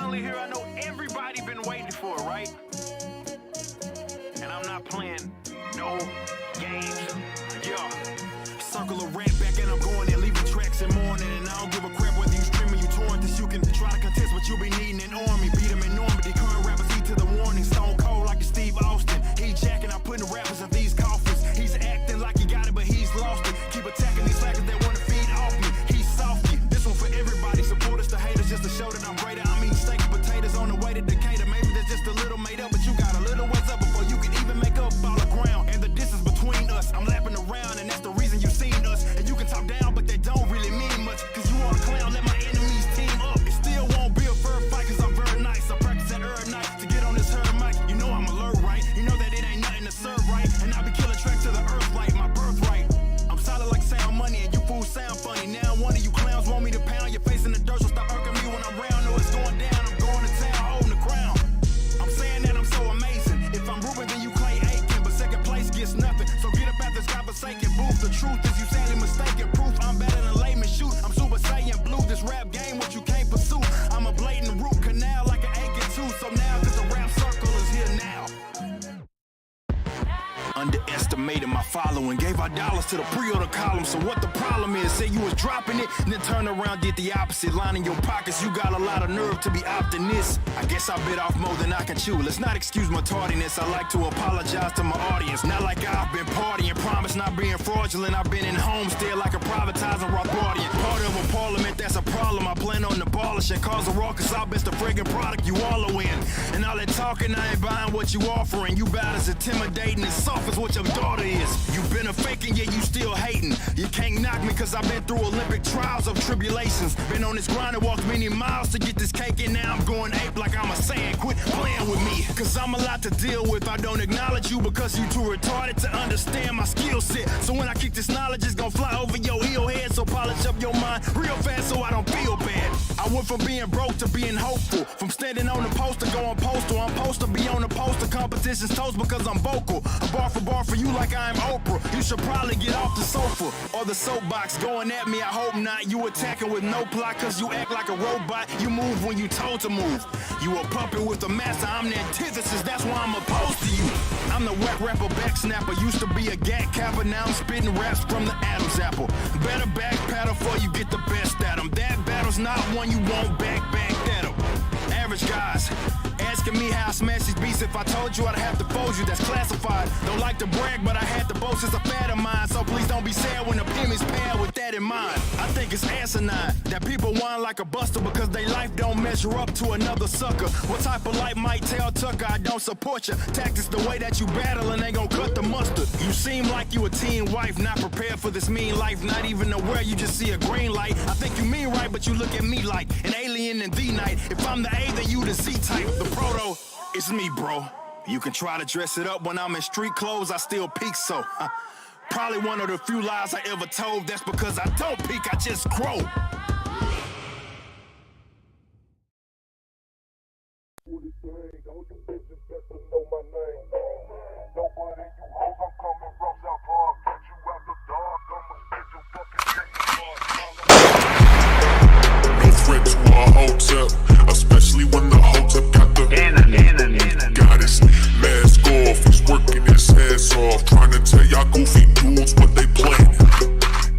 finally here. I know everybody been waiting for it, right? And I'm not playing no games. Yeah. Circle of rat back and I'm going and leaving tracks in morning. And I don't give a crap whether you streaming, you torrent this. You can try to contest, but you be needing an army. Beat them in Normandy. Current rappers eat to the warning. Stone cold like a Steve Austin. He jacking, I'm putting rappers in these coffins. He's acting like he got it, but he's lost it. Keep attacking these slackers that want to feed off me. He's softy. This one for everybody. Supporters to haters just to show that I'm greater. I mean steak and potatoes on the way to Decatur. Maybe that's just a little made up, but you got a little ways up before you can even make up all the ground. And the distance between us, I'm lapping around, and that's the reason you seen us. And you can talk down, but that don't really mean much. Cause you are a clown, let my enemies team up. It still won't be a fair fight, cause I'm very nice. I practice at every night to get on this herd mic. You know I'm alert, right? You know that it ain't nothing to serve, right? And I be killing tracks to the earth like my birthright. I'm solid like sound money, and you fools sound funny. Now one of you clowns want me to pound your face in the dirt, so stop irking me when I'm round. No, it's going down, I'm going to town, holding the crown. I'm saying that I'm so amazing. If I'm Ruben, then you Clay Aiken, but second place gets nothing. So get up out this godforsaken booth. The truth is you sadly mistaken. Proof I'm better than layman shoot. I'm Super Saiyan blue. This rap game, what you can't pursue. I'm a blatant root canal like an aching tooth. So now, cause the rap circle is here now. Underestimated my following, gave our dollars to the pre-order column. So what the problem is, say you was dropping it, and then turn around, did the opposite. Lining your pockets, you got a lot of nerve to be opting this. I guess I bit off more than I can chew. Let's not excuse my tardiness, I like to apologize to my audience. Not like I've been partying, promise not being fraudulent. I've been in homestead like a privatizing Rothbardian. Part of a parliament, that's a problem. I plan on abolishing, cause a raucous, I'll best the friggin' product you all are in. And all that talking, I ain't buying what you offering. You about as intimidating and soft as what your daughter is. You been a faking, yeah, you still hating. You can't knock me cause I've been through Olympic trials of tribulations. Been on this grind and walked many miles to get this cake, and now I'm going ape like I'm a Saiyan. Quit playing with me, cause I'm a lot to deal with. I don't acknowledge you because you too retarded to understand my skill set. So when I kick this knowledge, it's gonna fly over your heel head. So polish up your mind real fast so I don't feel bad. I went from being broke to being hopeful. From standing on the poster, going postal. I'm supposed to be on the poster competition's toast because I'm vocal. A bar for you like I'm Oprah. You should probably get off the sofa or the soapbox. Going at me, I hope not. You attacking with no plot cause you act like a robot. You move when you told to move. You a puppet with a master, I'm the antithesis. That's why I'm opposed to you. I'm the whack rapper, back snapper. Used to be a gat capper, now I'm spitting raps from the Adam's apple. Better back paddle before you get the best at them. That battle's not one you won't back that up. Average guys asking me how I smash these beats. If I told you, I'd have to fold you. That's classified. Don't like to brag, but I had to boast. It's a fad of mine. So please don't be sad when the opinions paired with that in mind. I think it's asinine that people whine like a buster because they life don't measure up to another sucker. What type of life might tell Tucker I don't support you? Tactics the way that you battle and they gon' cut the mustard. You seem like you a teen wife, not prepared for this mean life, not even aware you just see a green light. I think you mean right, but you look at me like an alien in the night. If I'm the A, then you the Z type. The proto, it's me, bro. You can try to dress it up when I'm in street clothes, I still peek so. Probably one of the few lies I ever told. That's because I don't peek, I just grow. No threat to our Hotep, especially when the Hotep got the goddess. Mask off, he's working his ass off, trying to tell y'all goofy dudes what they planning.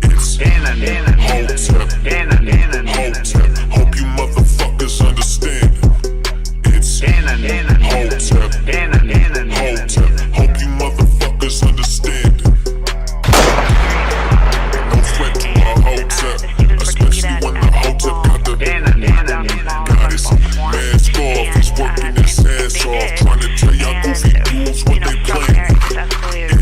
It's Hotep, Hotep. Hope you motherfuckers understand. It's Hotep, Hotep. Hope you motherfuckers understand. No threat to our Hotep, especially when the Hotep got the goddess. Mask off, he's working his ass off, trying to tell y'all goofy dudes what they planning. It's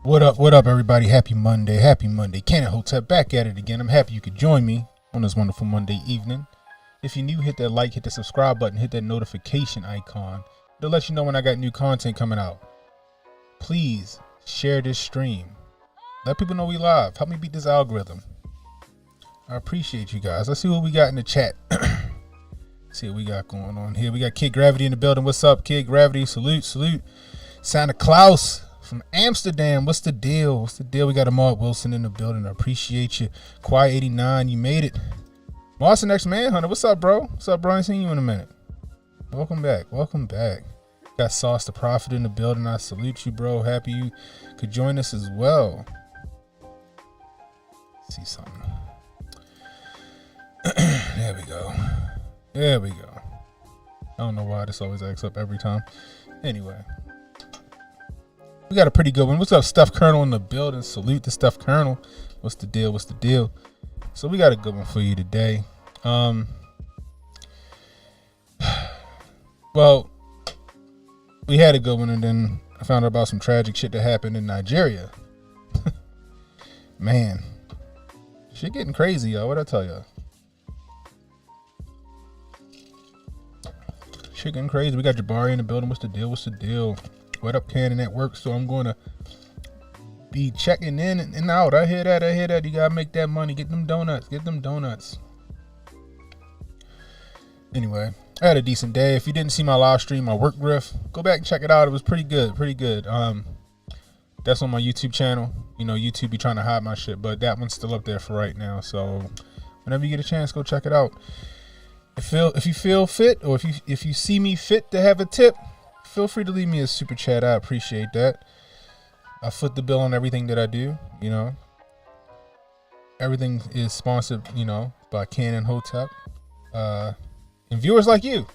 What up, everybody? Happy Monday. Happy Monday. Ken and Hotep back at it again. I'm happy you could join me on this wonderful Monday evening. If you're new, hit that like, hit the subscribe button, hit that notification icon. It'll let you know when I got new content coming out. Please share this stream. Let people know we live. Help me beat this algorithm. I appreciate you guys. Let's see what we got in the chat. See what we got going on here. We got Kid Gravity in the building. What's up, Kid Gravity? Salute, salute. Santa Claus from Amsterdam. What's the deal? What's the deal? We got Ahmad Wilson in the building. I appreciate you. Quiet 89, you made it. Marson X Manhunter. What's up, bro? What's up, bro? I ain't seen you in a minute. Welcome back. Welcome back. Got Sauce the Prophet in the building. I salute you, bro. Happy you could join us as well. Let's see something. There we go. There we go. I don't know why this always acts up every time. Anyway. We got a pretty good one. What's up, Stuff Colonel in the building? Salute to Stuff Colonel. What's the deal? What's the deal? So we got a good one for you today. Well, we had a good one, and then I found out about some tragic shit that happened in Nigeria. Man, shit getting crazy, y'all. What'd I tell y'all? Shit getting crazy. We got Jabari in the building. What's the deal? What's the deal? What up, Cannon at work? So I'm going to be checking in and out. I hear that. I hear that. You got to make that money. Get them donuts. Get them donuts. Anyway, I had a decent day. If you didn't see my live stream, my work riff, go back and check it out. It was pretty good. Pretty good. That's on my YouTube channel. You know, YouTube be trying to hide my shit, but that one's still up there for right now. So whenever you get a chance, go check it out. If you feel fit, or if you see me fit to have a tip, feel free to leave me a super chat. I appreciate that. I foot the bill on everything that I do. You know, everything is sponsored, you know, by Ken and Hotep, and viewers like you.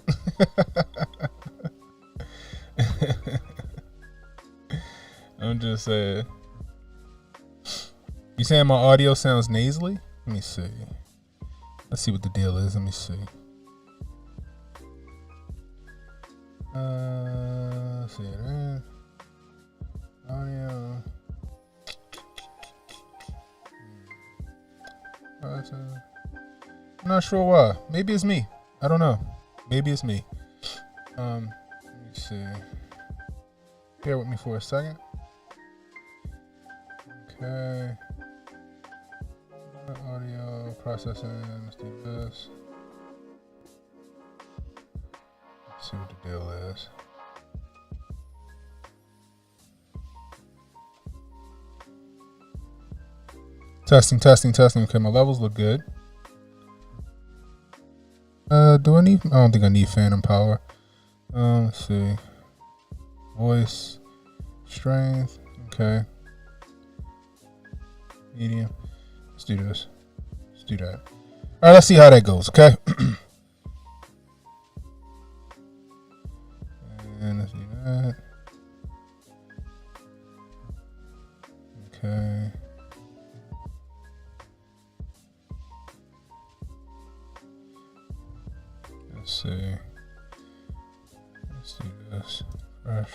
I'm just saying. You saying my audio sounds nasally? Let me see. Let's see what the deal is. Let me see. Let's see it. Audio. I'm not sure why. Maybe it's me. I don't know. Maybe it's me. Let me see. Bear with me for a second. Okay. Audio processing. Let's do this. Let's see what the deal is. Testing. Okay, my levels look good. Do I need? I don't think I need phantom power. Let's see. Voice, strength. Okay. Medium. Let's do this. Let's do that. All right, let's see how that goes. Okay. And let's do that. Okay. Let's see. Let's do this. Fresh.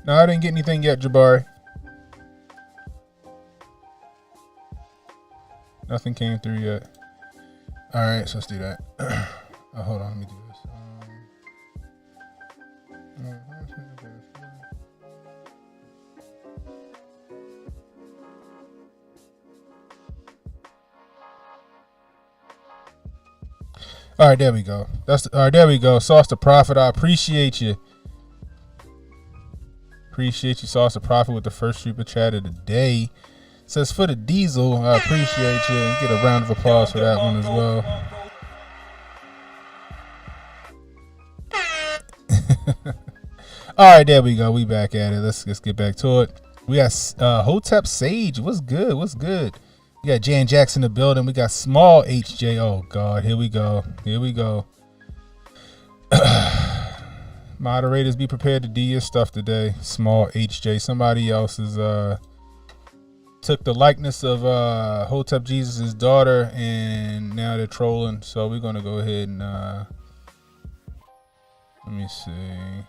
No, I didn't get anything yet, Jabari. Nothing came through yet. All right, so let's do that. Hold on, let me do this. All right, there we go. All right, there we go. Sauce the Prophet, I appreciate you. Appreciate you, Sauce the Prophet, with the first super chat of the day. Says for the diesel, I appreciate you. And get a round of applause for that one as well. All right, there we go. We back at it. Let's get back to it. We got Hotep Sage. What's good? What's good? We got Jan Jackson in the building. We got Small HJ. Oh God, here we go. Here we go. Moderators, be prepared to do your stuff today. Small HJ. Somebody else is took the likeness of Hotep Jesus' daughter, and now they're trolling. So we're gonna go ahead and Let me see. I'm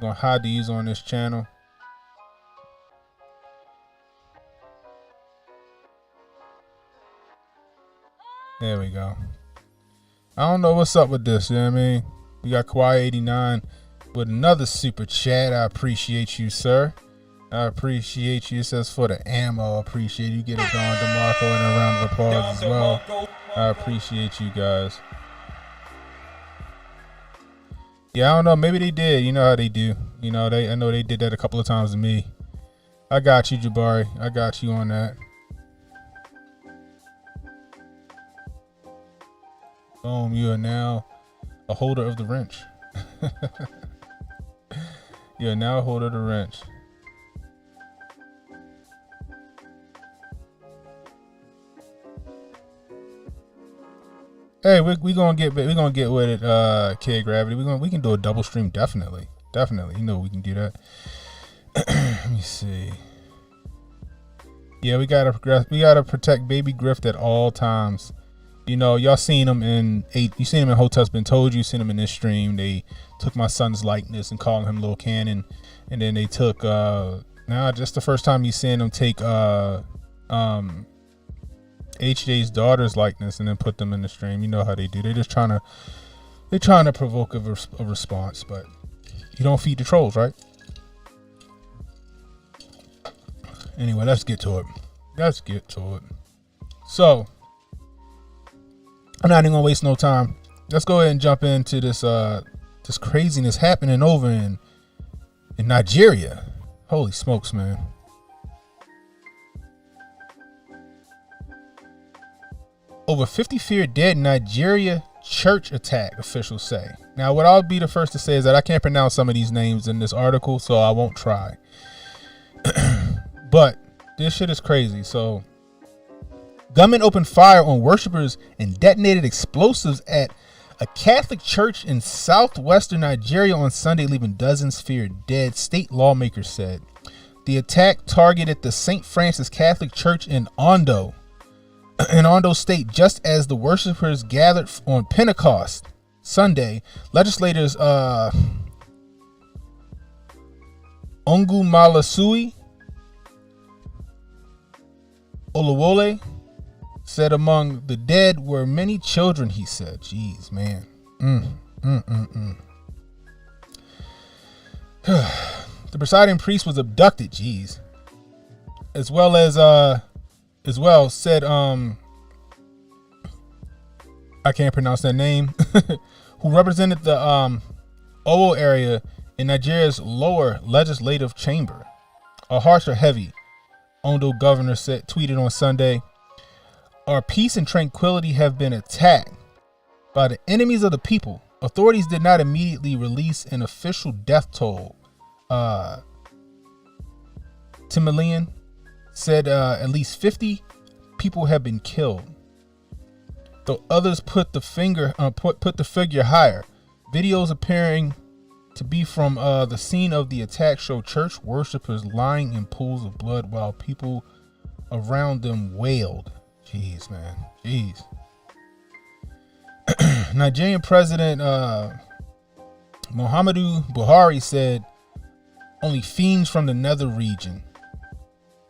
gonna hide these on this channel. There we go. I don't know what's up with this, you know what I mean? We got Kawhi89 with another super chat. I appreciate you, sir. I appreciate you. It says for the ammo. I appreciate you. Get it going, DeMarco, and a round of applause as well. I appreciate you guys. Yeah, I don't know. Maybe they did. You know how they do. You know, I know they did that a couple of times to me. I got you, Jabari. I got you on that. Boom, you are now a holder of the wrench. You are now a holder of the wrench. Hey, we gonna get with it, Kid Gravity. We can do a double stream, definitely. You know we can do that. Let me see. Yeah, we gotta protect Baby Grift at all times. You know, y'all seen him you seen him in Hotep's Been Told You, seen him in this stream. They took my son's likeness and called him Lil Cannon, and then they took now just the first time you seen them take HJ's daughter's likeness and then put them in the stream. You know how they do. They're trying to provoke a response, but you don't feed the trolls, right? Anyway, let's get to it. So, I'm not even gonna waste no time. Let's go ahead and jump into this craziness happening over in Nigeria. Holy smokes, man. Over 50 feared dead in Nigeria church attack, officials say. Now, what I'll be the first to say is that I can't pronounce some of these names in this article, so I won't try. But this shit is crazy. So, gunmen opened fire on worshipers and detonated explosives at a Catholic church in southwestern Nigeria on Sunday, leaving dozens feared dead, state lawmakers said. The attack targeted the St. Francis Catholic Church in Ondo State, just as the worshipers gathered on Pentecost Sunday. Legislators Ongumalasui Olawole said among the dead were many children, he said. Jeez, man. The presiding priest was abducted, jeez. As well said I can't pronounce that name, who represented the Owo area in Nigeria's lower legislative chamber. A harsh or heavy, Ondo governor tweeted on Sunday, our peace and tranquility have been attacked by the enemies of the people. Authorities did not immediately release an official death toll. Timalian said at least 50 people have been killed, though others put the figure higher. Videos appearing to be from the scene of the attack show church worshippers lying in pools of blood while people around them wailed. Jeez, man. Jeez. Nigerian President Muhammadu Buhari said only fiends from the nether region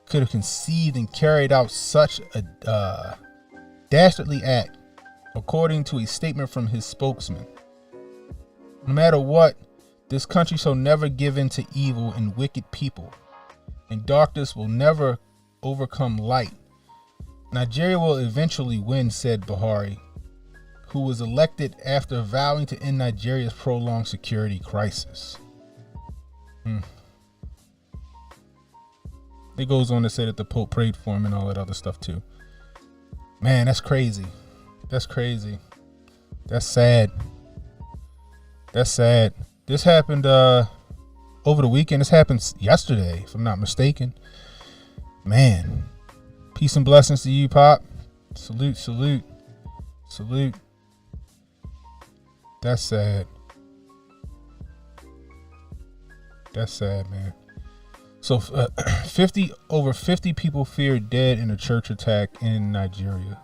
could have conceived and carried out such a dastardly act, according to a statement from his spokesman. No matter what, this country shall never give in to evil and wicked people, and darkness will never overcome light. Nigeria will eventually win, said Buhari, who was elected after vowing to end Nigeria's prolonged security crisis. It goes on to say that the Pope prayed for him and all that other stuff too. Man, that's crazy. That's crazy. That's sad. That's sad. This happened over the weekend. This happened yesterday, if I'm not mistaken. Man. Peace and blessings to you, Pop. Salute, salute, salute. That's sad. That's sad, man. So, over 50 people feared dead in a church attack in Nigeria.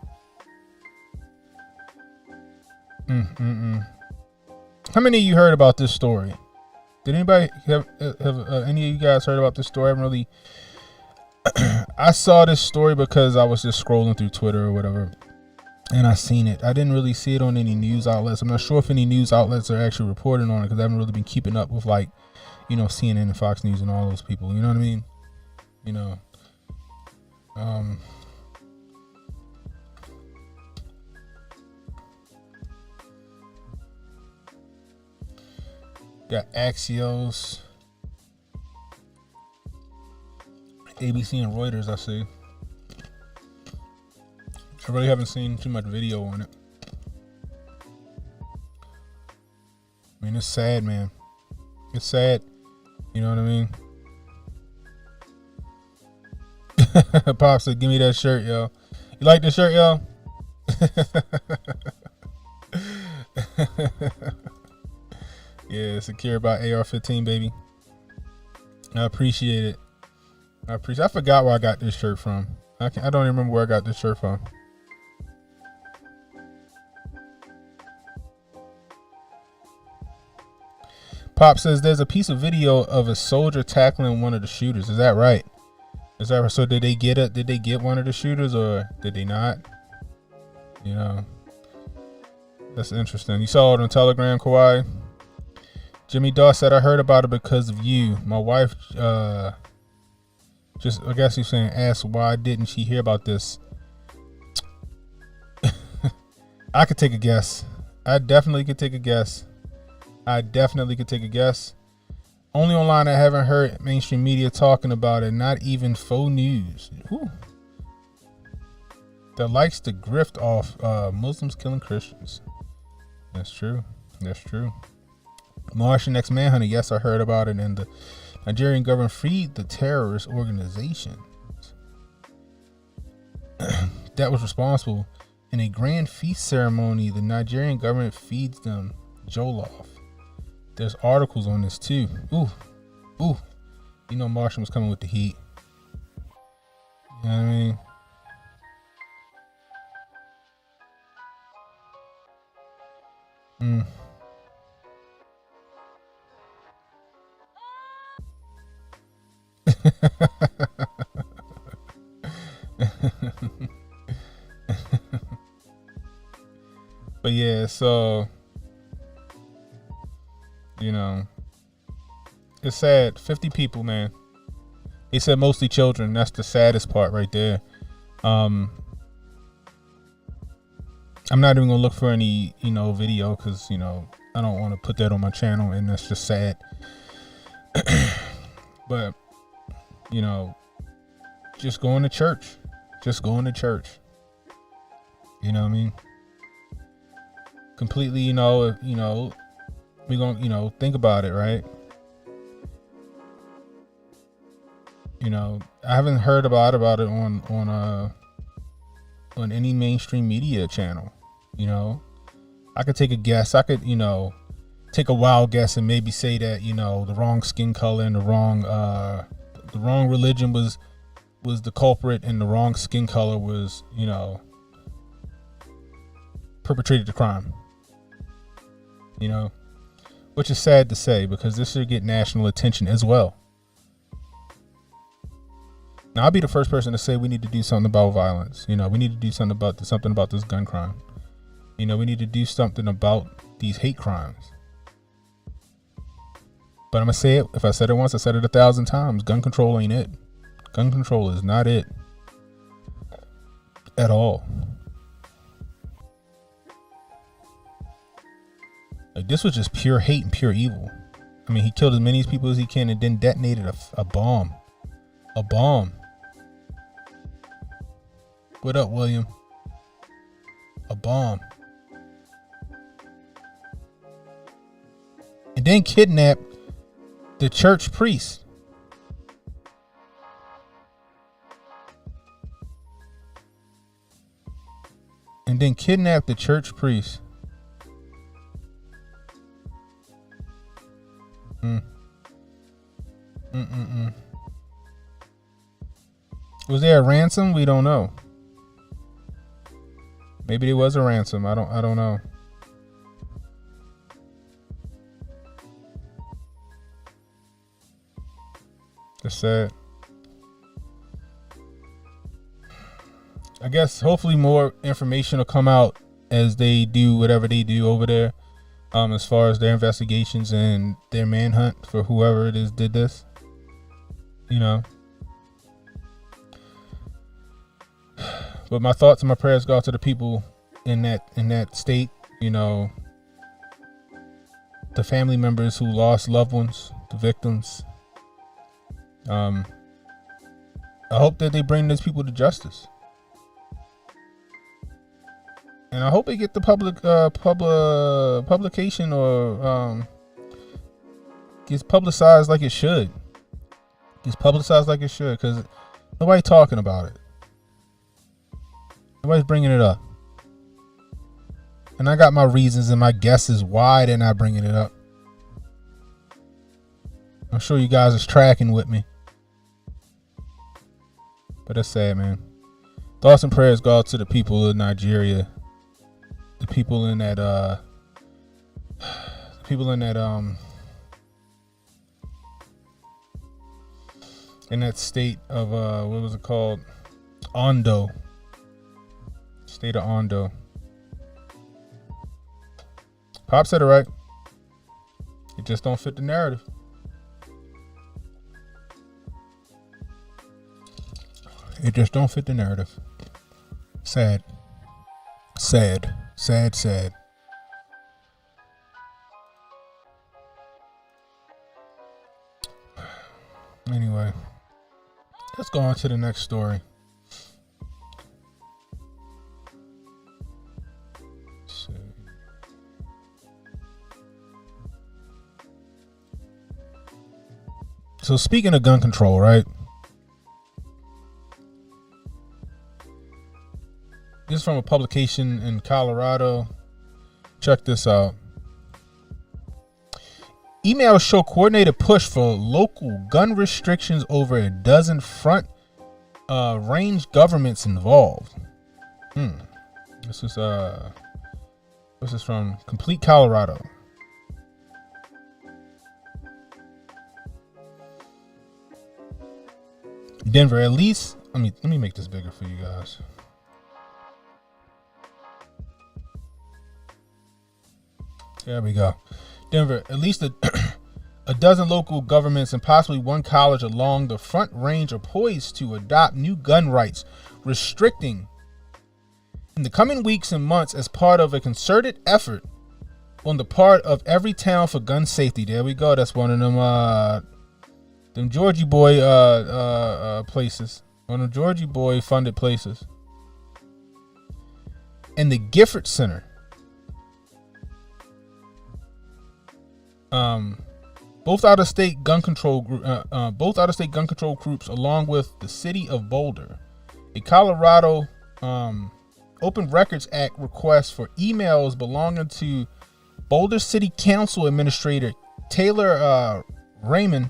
How many of you heard about this story? Did anybody have any of you guys heard about this story? I haven't really. I saw this story because I was just scrolling through Twitter or whatever, and I seen it. I didn't really see it on any news outlets. I'm not sure if any news outlets are actually reporting on it because I haven't really been keeping up with, like, you know, CNN and Fox News and all those people. You know what I mean? You know. Got Axios, ABC, and Reuters, I see. I really haven't seen too much video on it. I mean, it's sad, man. It's sad. You know what I mean? Pop said, give me that shirt, yo. You like this shirt, yo? Yeah, secure by AR-15, baby. I appreciate it. I forgot where I got this shirt from. I don't even remember where I got this shirt from. Pop says there's a piece of video of a soldier tackling one of the shooters. Is that right? So did they get it? Did they get one of the shooters or did they not? You know, that's interesting. You saw it on Telegram, Kawhi. Jimmy Dawes said, I heard about it because of you. My wife I guess he's saying, asked why didn't she hear about this? I could take a guess. I definitely could take a guess. Only online I haven't heard mainstream media talking about it, not even faux news. Whew. That likes to grift off Muslims killing Christians. That's true. Martian X Manhunter, yes, I heard about it, and the Nigerian government freed the terrorist organization that was responsible. In a grand feast ceremony, the Nigerian government feeds them jollof. There's articles on this too. Ooh. You know Martian was coming with the heat. You know what I mean? But yeah, so you know, it's sad. 50 people, man. He said mostly children. That's the saddest part right there. I'm not even gonna look for any, video because, I don't want to put that on my channel, and that's just sad. But, just going to church. You know what I mean? Completely, we gonna, think about it, right? I haven't heard about it on any mainstream media channel. I could take a guess. I could, take a wild guess and maybe say that, the wrong skin color and the wrong religion was the culprit, and the wrong skin color was, perpetrated the crime. Which is sad to say, because this should get national attention as well. Now, I'll be the first person to say we need to do something about violence. We need to do something about this gun crime. We need to do something about these hate crimes. But I'm going to say it. If I said it once, I said it 1,000 times. Gun control ain't it. Gun control is not it. At all. Like, this was just pure hate and pure evil. I mean, he killed as many people as he can and then detonated a bomb. A bomb. What up, William? A bomb. And then kidnapped the church priest. Was there a ransom? We don't know. Maybe there was a ransom. I don't know. That's sad. I guess hopefully more information will come out as they do whatever they do over there, as far as their investigations and their manhunt for whoever it is did this. You know. But my thoughts and my prayers go out to the people in that state. You know, the family members who lost loved ones, the victims. I hope that they bring these people to justice. And I hope they get the publication or gets publicized like it should. Gets publicized like it should, because nobody's talking about it. Nobody's bringing it up. And I got my reasons and my guesses why they're not bringing it up. I'm sure you guys is tracking with me. But that's sad, man. Thoughts and prayers go out to the people of Nigeria. The people in that in that state of what was it called? Ondo. State of Ondo. Pop said it right. It just don't fit the narrative. It just don't fit the narrative. Sad. Sad. Sad, sad. Anyway, let's go on to the next story. So speaking of gun control, right? This is from a publication in Colorado. Check this out. Emails show coordinated push for local gun restrictions over a dozen front range governments involved. This is from Complete Colorado. Denver, at least. Let me make this bigger for you guys. There we go. Denver, at least a dozen local governments and possibly one college along the Front Range are poised to adopt new gun rights, restricting in the coming weeks and months as part of a concerted effort on the part of every town for gun safety. There we go. That's one of them Georgie boy places. One of the Georgie boy funded places. And the Gifford Center. Both out-of-state gun control groups, along with the city of Boulder, a Colorado Open Records Act request for emails belonging to Boulder City Council Administrator Taylor Raymond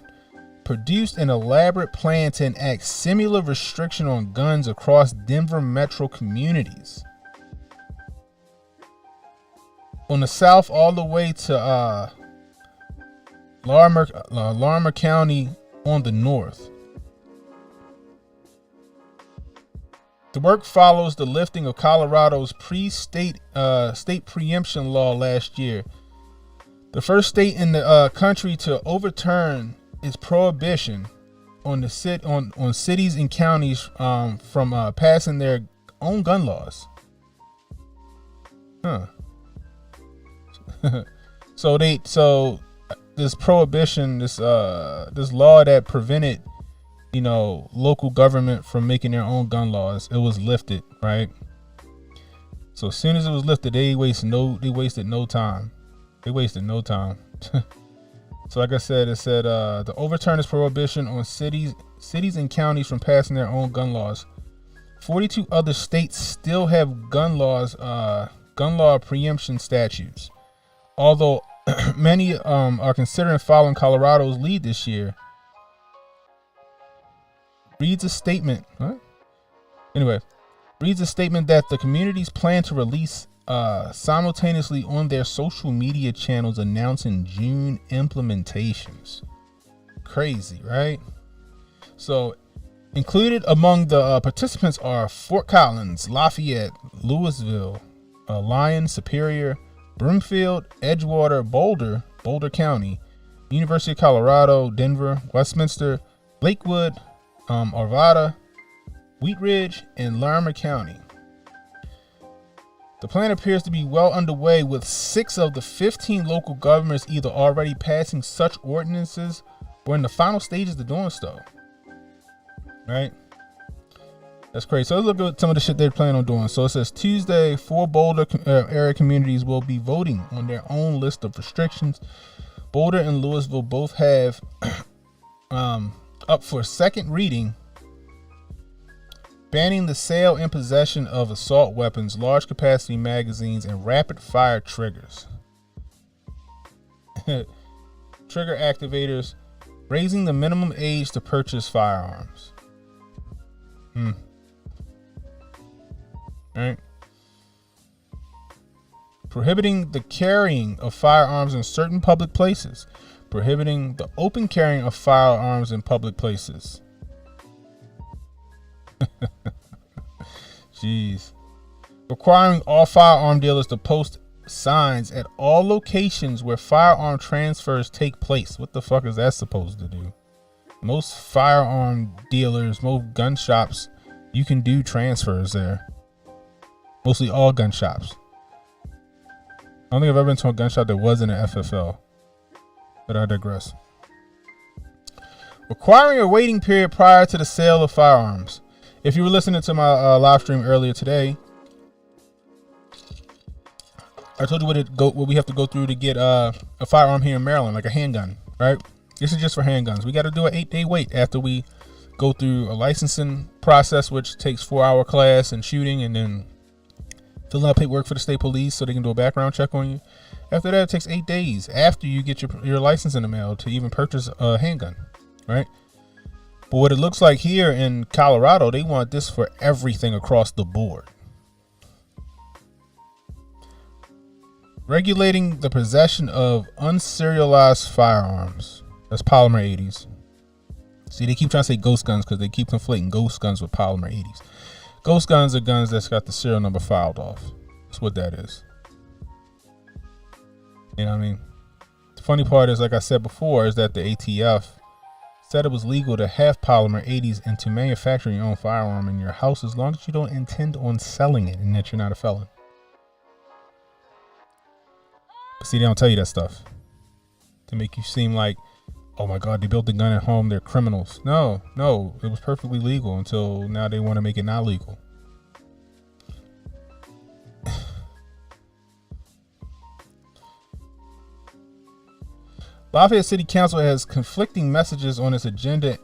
produced an elaborate plan to enact similar restriction on guns across Denver metro communities. On the south, all the way to Larimer County on the north. The work follows the lifting of Colorado's state preemption law last year, the first state in the country to overturn its prohibition on cities and counties from passing their own gun laws. So this prohibition, this law that prevented, local government from making their own gun laws, it was lifted, right? So as soon as it was lifted, they wasted no time. So like I said, it said to overturn this prohibition on cities and counties from passing their own gun laws. 42 other states still have gun law preemption statutes. Although many are considering following Colorado's lead this year. Reads a statement that the communities plan to release simultaneously on their social media channels announcing June implementations. Crazy, right? So included among the participants are Fort Collins, Lafayette, Louisville, Lyon, Superior, Broomfield, Edgewater, Boulder County, University of Colorado, Denver, Westminster, Lakewood, Arvada, Wheat Ridge, and Larimer County. The plan appears to be well underway, with 6 of the 15 local governments either already passing such ordinances or in the final stages of doing so. Right? That's crazy. So let's look at some of the shit they're planning on doing. So it says Tuesday, 4 Boulder area communities will be voting on their own list of restrictions. Boulder and Louisville both have up for second reading, banning the sale and possession of assault weapons, large capacity magazines, and rapid fire triggers. Trigger activators, raising the minimum age to purchase firearms. All right. Prohibiting the carrying of firearms in certain public places. Prohibiting the open carrying of firearms in public places. Jeez. Requiring all firearm dealers to post signs at all locations where firearm transfers take place. What the fuck is that supposed to do? Most firearm dealers, most gun shops, you can do transfers there. Mostly all gun shops. I don't think I've ever been to a gun shop that wasn't an FFL. But I digress. Requiring a waiting period prior to the sale of firearms. If you were listening to my live stream earlier today, I told you what we have to go through to get a firearm here in Maryland, like a handgun, right? This is just for handguns. We got to do an 8-day wait after we go through a licensing process, which takes 4-hour class and shooting, and then filling out paperwork for the state police so they can do a background check on you. After that, it takes 8 days after you get your license in the mail to even purchase a handgun, right? But what it looks like here in Colorado, they want this for everything across the board. Regulating the possession of unserialized firearms. That's polymer 80s. See, they keep trying to say ghost guns because they keep conflating ghost guns with polymer 80s. Ghost guns are guns that's got the serial number filed off. That's what that is. You know what I mean? The funny part is, like I said before, is that the ATF said it was legal to have polymer 80s and to manufacture your own firearm in your house as long as you don't intend on selling it and that you're not a felon. But see, they don't tell you that stuff to make you seem like, oh my God, they built the gun at home, they're criminals. No, it was perfectly legal until now they want to make it not legal. Lafayette City Council has conflicting messages on its agenda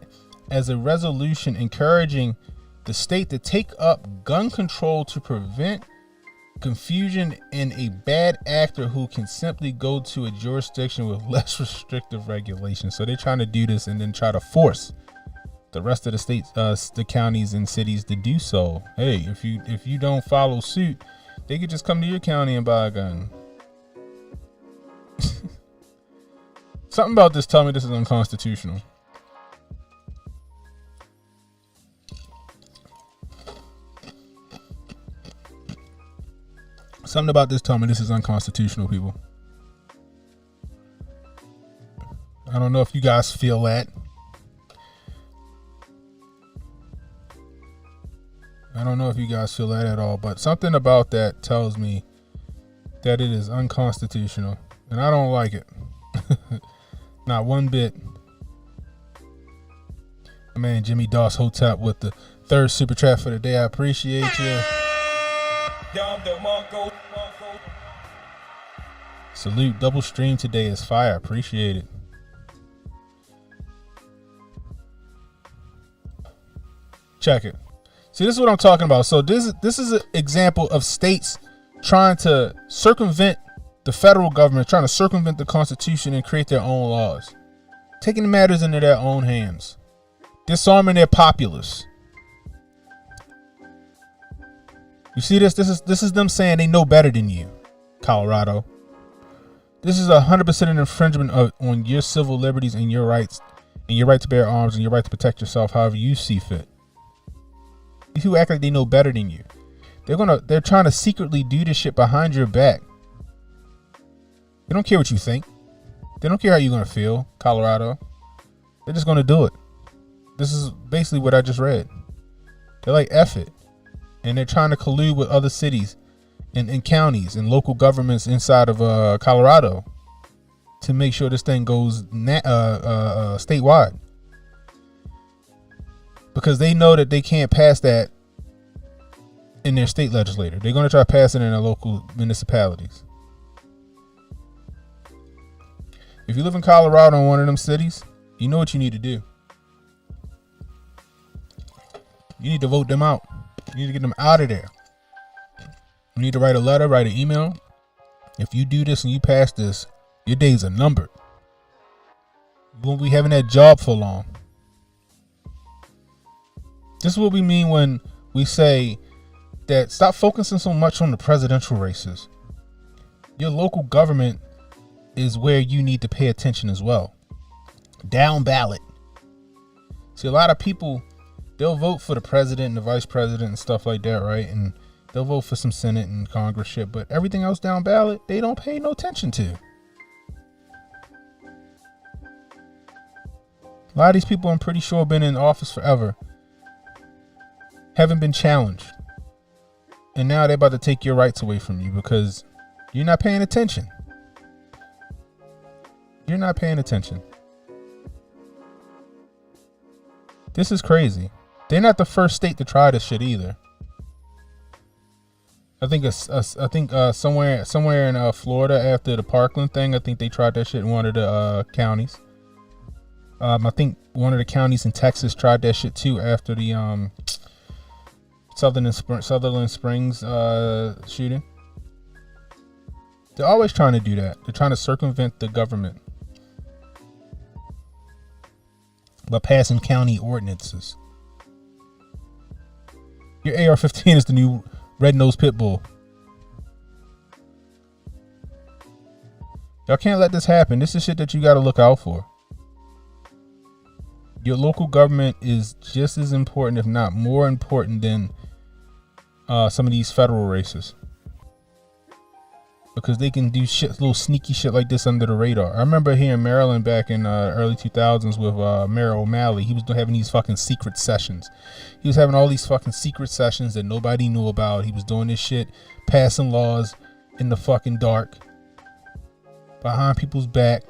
as a resolution encouraging the state to take up gun control to prevent confusion and a bad actor who can simply go to a jurisdiction with less restrictive regulations. So they're trying to do this and then try to force the rest of the states, the counties and cities to do so. Hey, if you don't follow suit, they could just come to your county and buy a gun. Something about this tell me this is unconstitutional. Something about this tell me this is unconstitutional, people. I don't know if you guys feel that. I don't know if you guys feel that at all, but something about that tells me that it is unconstitutional, and I don't like it. Not one bit. My man Jimmy Doss Hotep with the 3rd super chat for the day. I appreciate you. Salute. Double stream today is fire. Appreciate it. Check it. See, this is what I'm talking about. So this is an example of states trying to circumvent the federal government, trying to circumvent the Constitution and create their own laws, taking matters into their own hands, disarming their populace. You see this? This is them saying they know better than you, Colorado. This is 100% an infringement on your civil liberties and your rights, and your right to bear arms and your right to protect yourself however you see fit. These people act like they know better than you. They're trying to secretly do this shit behind your back. They don't care what you think. They don't care how you're gonna feel, Colorado. They're just gonna do it. This is basically what I just read. They're like, F it. And they're trying to collude with other cities and counties and local governments inside of Colorado to make sure this thing goes statewide. Because they know that they can't pass that in their state legislature. They're going to try to pass it in their local municipalities. If you live in Colorado in one of them cities, you know what you need to do. You need to vote them out. You need to get them out of there. You need to write a letter, write an email. If you do this and you pass this, your days are numbered. You won't be having that job for long. This is what we mean when we say that stop focusing so much on the presidential races. Your local government is where you need to pay attention as well. Down ballot. See, a lot of people, they'll vote for the president and the vice president and stuff like that, right? And they'll vote for some Senate and Congress shit, but everything else down ballot, they don't pay no attention to. A lot of these people, I'm pretty sure, have been in office forever, haven't been challenged. And now they're about to take your rights away from you because you're not paying attention. You're not paying attention. This is crazy. They're not the first state to try this shit either. I think somewhere in Florida after the Parkland thing, I think they tried that shit in one of the counties. I think one of the counties in Texas tried that shit too after the Sutherland Springs shooting. They're always trying to do that. They're trying to circumvent the government by passing county ordinances. Your AR-15 is the new red-nosed pit bull. Y'all can't let this happen. This is shit that you got to look out for. Your local government is just as important, if not more important, than some of these federal races. Because they can do shit, little sneaky shit like this under the radar. I remember here in Maryland back in early 2000s with Mayor O'Malley. He was having these fucking secret sessions. He was having all these fucking secret sessions that nobody knew about. He was doing this shit, passing laws in the fucking dark, behind people's back,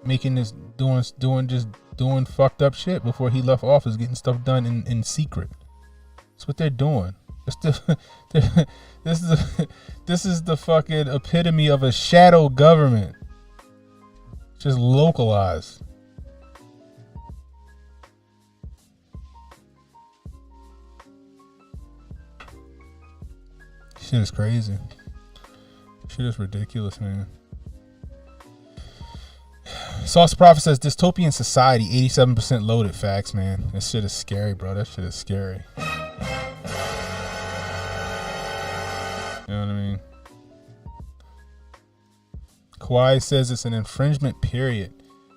making this, doing fucked up shit before he left office, getting stuff done in secret. That's what they're doing. This is the fucking epitome of a shadow government. Just localized. Shit is crazy. Shit is ridiculous, man. Sauce Prophet says dystopian society, 87% loaded. Facts, man. That shit is scary, bro. That shit is scary. You know what I mean? Kawhi says it's an infringement, period.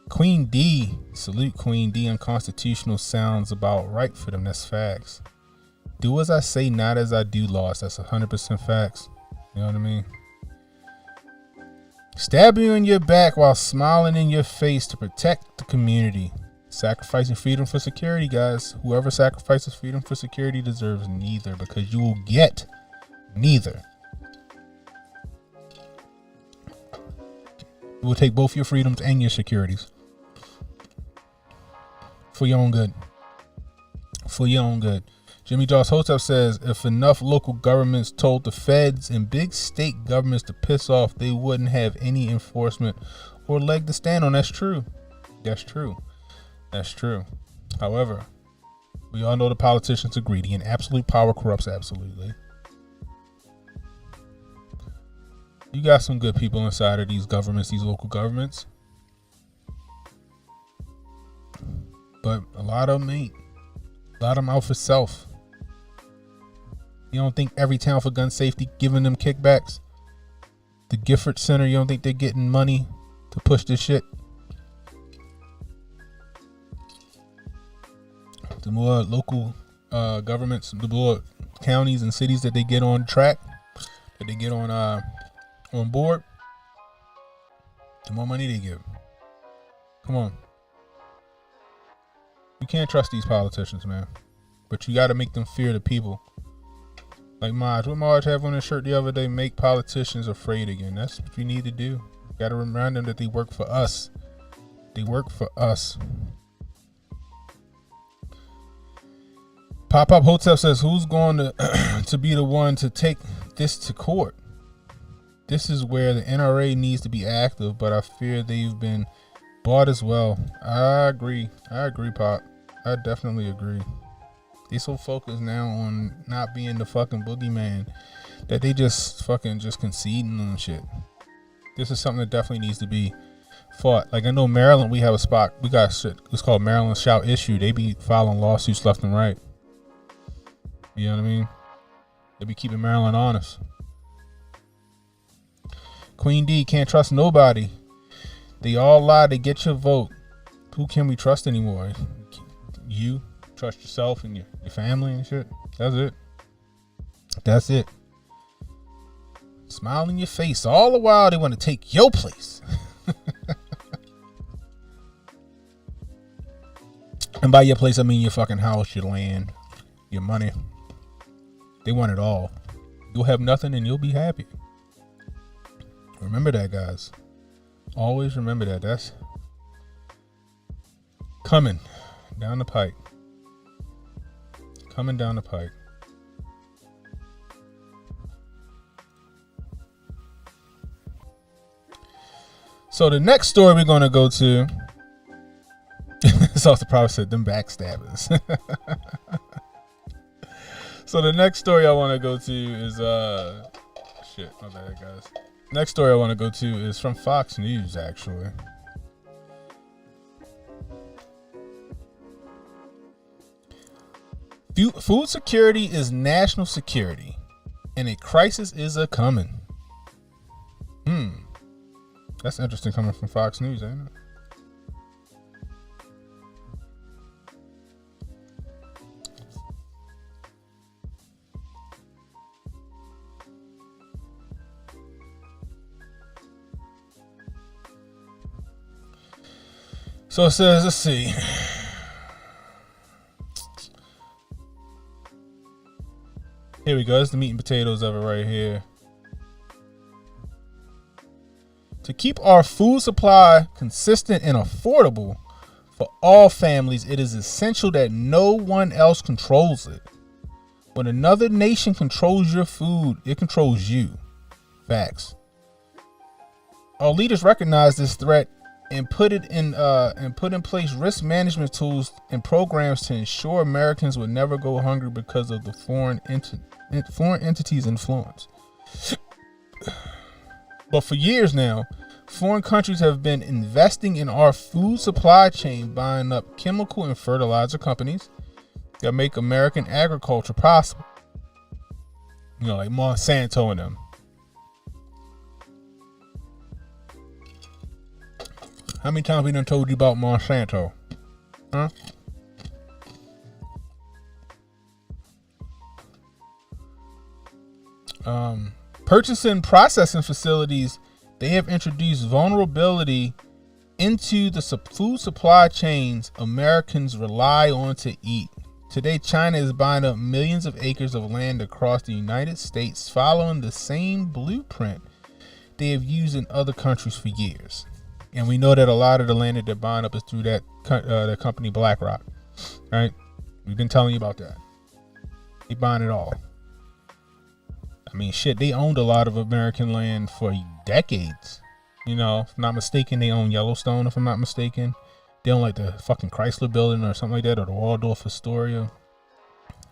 Queen D, salute Queen D. Unconstitutional sounds about right for them. That's facts. Do as I say, not as I do, lost. That's 100% facts. You know what I mean? Stab you in your back while smiling in your face to protect the community. Sacrificing freedom for security, guys. Whoever sacrifices freedom for security deserves neither, because you will get neither. It will take both your freedoms and your securities. For your own good. For your own good. Jimmy Joss Hotep says, if enough local governments told the feds and big state governments to piss off, they wouldn't have any enforcement or leg to stand on. That's true. That's true. That's true. However, we all know the politicians are greedy and absolute power corrupts absolutely. You got some good people inside of these governments, these local governments. But a lot of them ain't. A lot of them out for self. You don't think every town for gun safety giving them kickbacks? The Gifford Center, you don't think they're getting money to push this shit? the more local governments, the more counties and cities that they get on track, that they get on board, the more money they give. Come on. You can't trust these politicians, man. But you got to make them fear the people. Like Marge. What Marge have on his shirt the other day? Make politicians afraid again. That's what you need to do. You got to remind them that they work for us. They work for us. Pop-Up Hotep says, who's going to be the one to take this to court? This is where the NRA needs to be active, but I fear they've been bought as well. I agree, Pop. I definitely agree. They so focused now on not being the fucking boogeyman that they just conceding and shit. This is something that definitely needs to be fought. Like I know Maryland, we have a spot. We got shit. It's called Maryland Shout Issue. They be filing lawsuits left and right. You know what I mean? They be keeping Maryland honest. Queen D, can't trust nobody. They all lie to get your vote. Who can we trust anymore? You trust yourself and your family and shit. That's it. Smile in your face all the while they want to take your place. And by your place, I mean your fucking house, your land, your money. They want it all. You'll have nothing and you'll be happy. Remember that, guys. Always remember that. That's coming down the pike. Coming down the pike. So the next story we're going to go to. So the prophet said, them backstabbers. So the next story I want to go to is shit, my bad, guys. Next story I want to go to is from Fox News, actually. Food security is national security, and a crisis is a coming. That's interesting coming from Fox News, ain't it? So it says, let's see. Here we go. It's the meat and potatoes of it right here. To keep our food supply consistent and affordable for all families, it is essential that no one else controls it. When another nation controls your food, it controls you. Facts. Our leaders recognize this threat and put in place risk management tools and programs to ensure Americans would never go hungry because of the foreign entities' influence. But for years now, foreign countries have been investing in our food supply chain, buying up chemical and fertilizer companies that make American agriculture possible. You know, like Monsanto and them. How many times we done told you about Monsanto? Huh? Purchasing processing facilities, they have introduced vulnerability into the food supply chains Americans rely on to eat. Today, China is buying up millions of acres of land across the United States, following the same blueprint they have used in other countries for years. And we know that a lot of the land that they're buying up is through that company BlackRock, right? We've been telling you about that. They buying it all. I mean, shit, they owned a lot of American land for decades. You know, if I'm not mistaken, they own Yellowstone, if I'm not mistaken. They own like the fucking Chrysler building or something like that, or the Waldorf Astoria.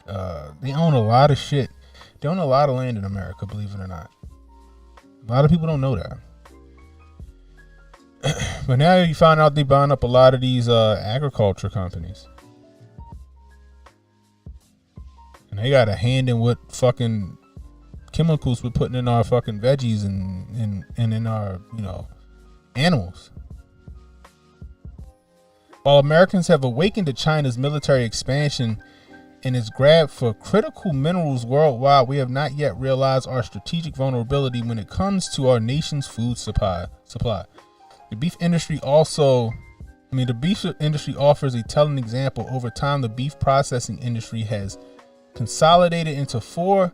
They own a lot of shit. They own a lot of land in America, believe it or not. A lot of people don't know that. But now you find out they buying up a lot of these agriculture companies. And they got a hand in what fucking chemicals we're putting in our fucking veggies and in our, you know, animals. While Americans have awakened to China's military expansion and its grab for critical minerals worldwide, we have not yet realized our strategic vulnerability when it comes to our nation's food supply. The beef industry offers a telling example. Over time, the beef processing industry has consolidated into 4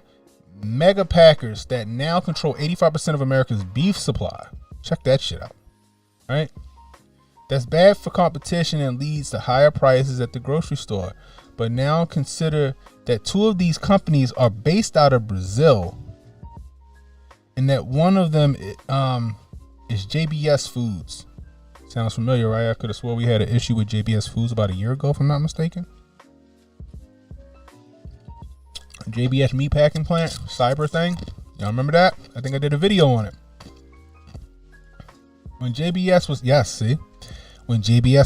mega packers that now control 85% of America's beef supply. Check that shit out. All right? That's bad for competition and leads to higher prices at the grocery store. But now consider that 2 of these companies are based out of Brazil, and that one of them is JBS Foods. Sounds familiar, right? I could have swore we had an issue with JBS Foods about a year ago, if I'm not mistaken. JBS meatpacking plant, cyber thing. Y'all remember that? I think I did a video on it. When JBS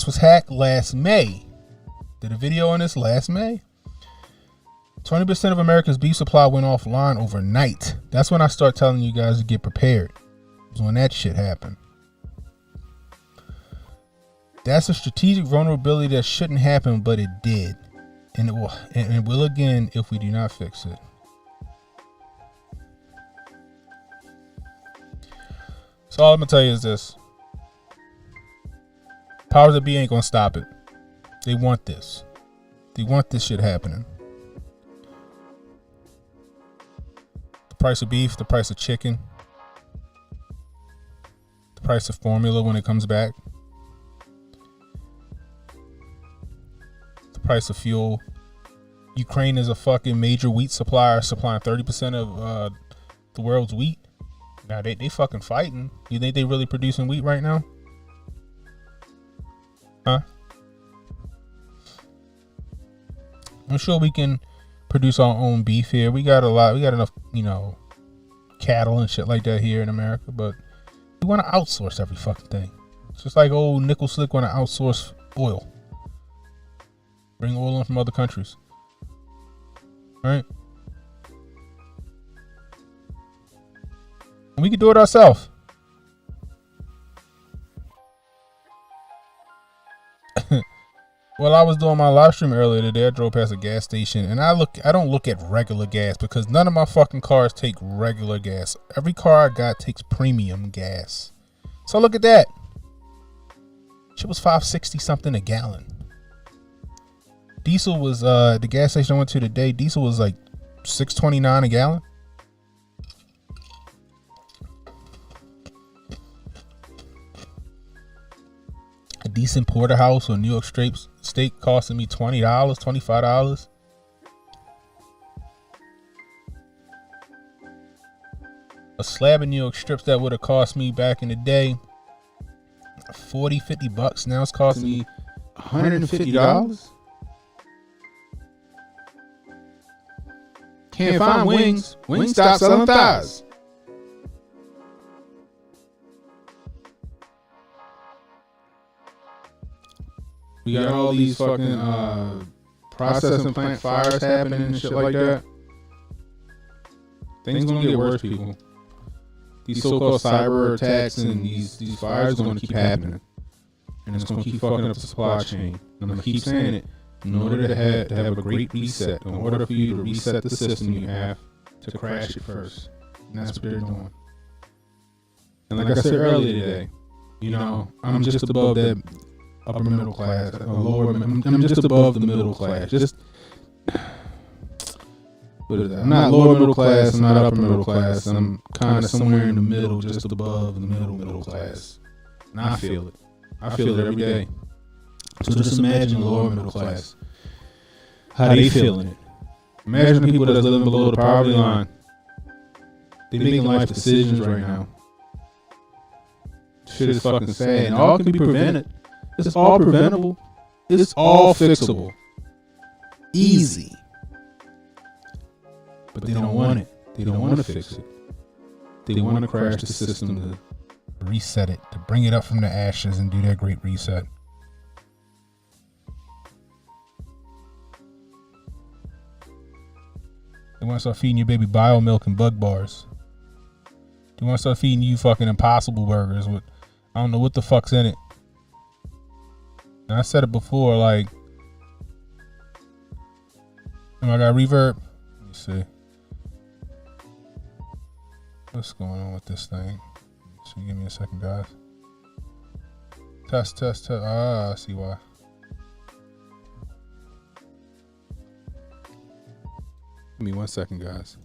was hacked last May, did a video on this last May. 20% of America's beef supply went offline overnight. That's when I start telling you guys to get prepared. It was when that shit happened. That's a strategic vulnerability that shouldn't happen, but it did. And it will again if we do not fix it. So all I'm going to tell you is this. Powers that be ain't going to stop it. They want this. They want this shit happening. The price of beef, the price of chicken, the price of formula when it comes back, the price of fuel. Ukraine is a fucking major wheat supplier, supplying 30% of the world's wheat. Now they fucking fighting. You think they really producing wheat right now? Huh? I'm sure we can produce our own beef here. We got enough, cattle and shit like that here in America, but we want to outsource every fucking thing. It's just like old Nickel Slick want to outsource oil. Bring oil in from other countries. All right? And we can do it ourselves. Well, I was doing my live stream earlier today. I drove past a gas station, and I don't look at regular gas because none of my fucking cars take regular gas. Every car I got takes premium gas. So look at that. Shit was $5.60 something a gallon. Diesel was the gas station I went to today. Diesel was like $6.29 a gallon. A decent porterhouse or New York steak costing me $20, $25. A slab of New York strips that would have cost me back in the day $40, $50. Now it's costing me $150. Can't find wings. Wings stop selling thighs. We got all these fucking processing plant fires happening and shit like that. Things gonna get worse, people. These so-called cyber attacks and these fires are gonna keep happening, and it's gonna keep fucking up the supply chain. And I'm gonna keep saying it. In order to have a great reset, in order for you to reset the system, you have to crash it first, and that's what they're doing. And like I said earlier today, I'm just above that upper middle class, I'm just above the middle class. I'm not lower middle class, I'm not upper middle class. I'm kind of somewhere in the middle, just above the middle class. And I feel it. I feel it every day. So just imagine the lower middle class. How they feeling it. Imagine the people that's living below the poverty line. They making life decisions right now. Shit is fucking sad. And all can be prevented. It's all preventable. It's all fixable. Easy. But they don't want it. They don't want to fix it. They want to crash the system to reset it, to bring it up from the ashes and do their great reset. They want to start feeding your baby bio milk and bug bars. They want to start feeding you fucking Impossible burgers with I don't know what the fuck's in it. And I said it before, like, I got reverb. Let me see. What's going on with this thing? So give me a second, guys. Test. Ah, I see why. Give me 1 second, guys.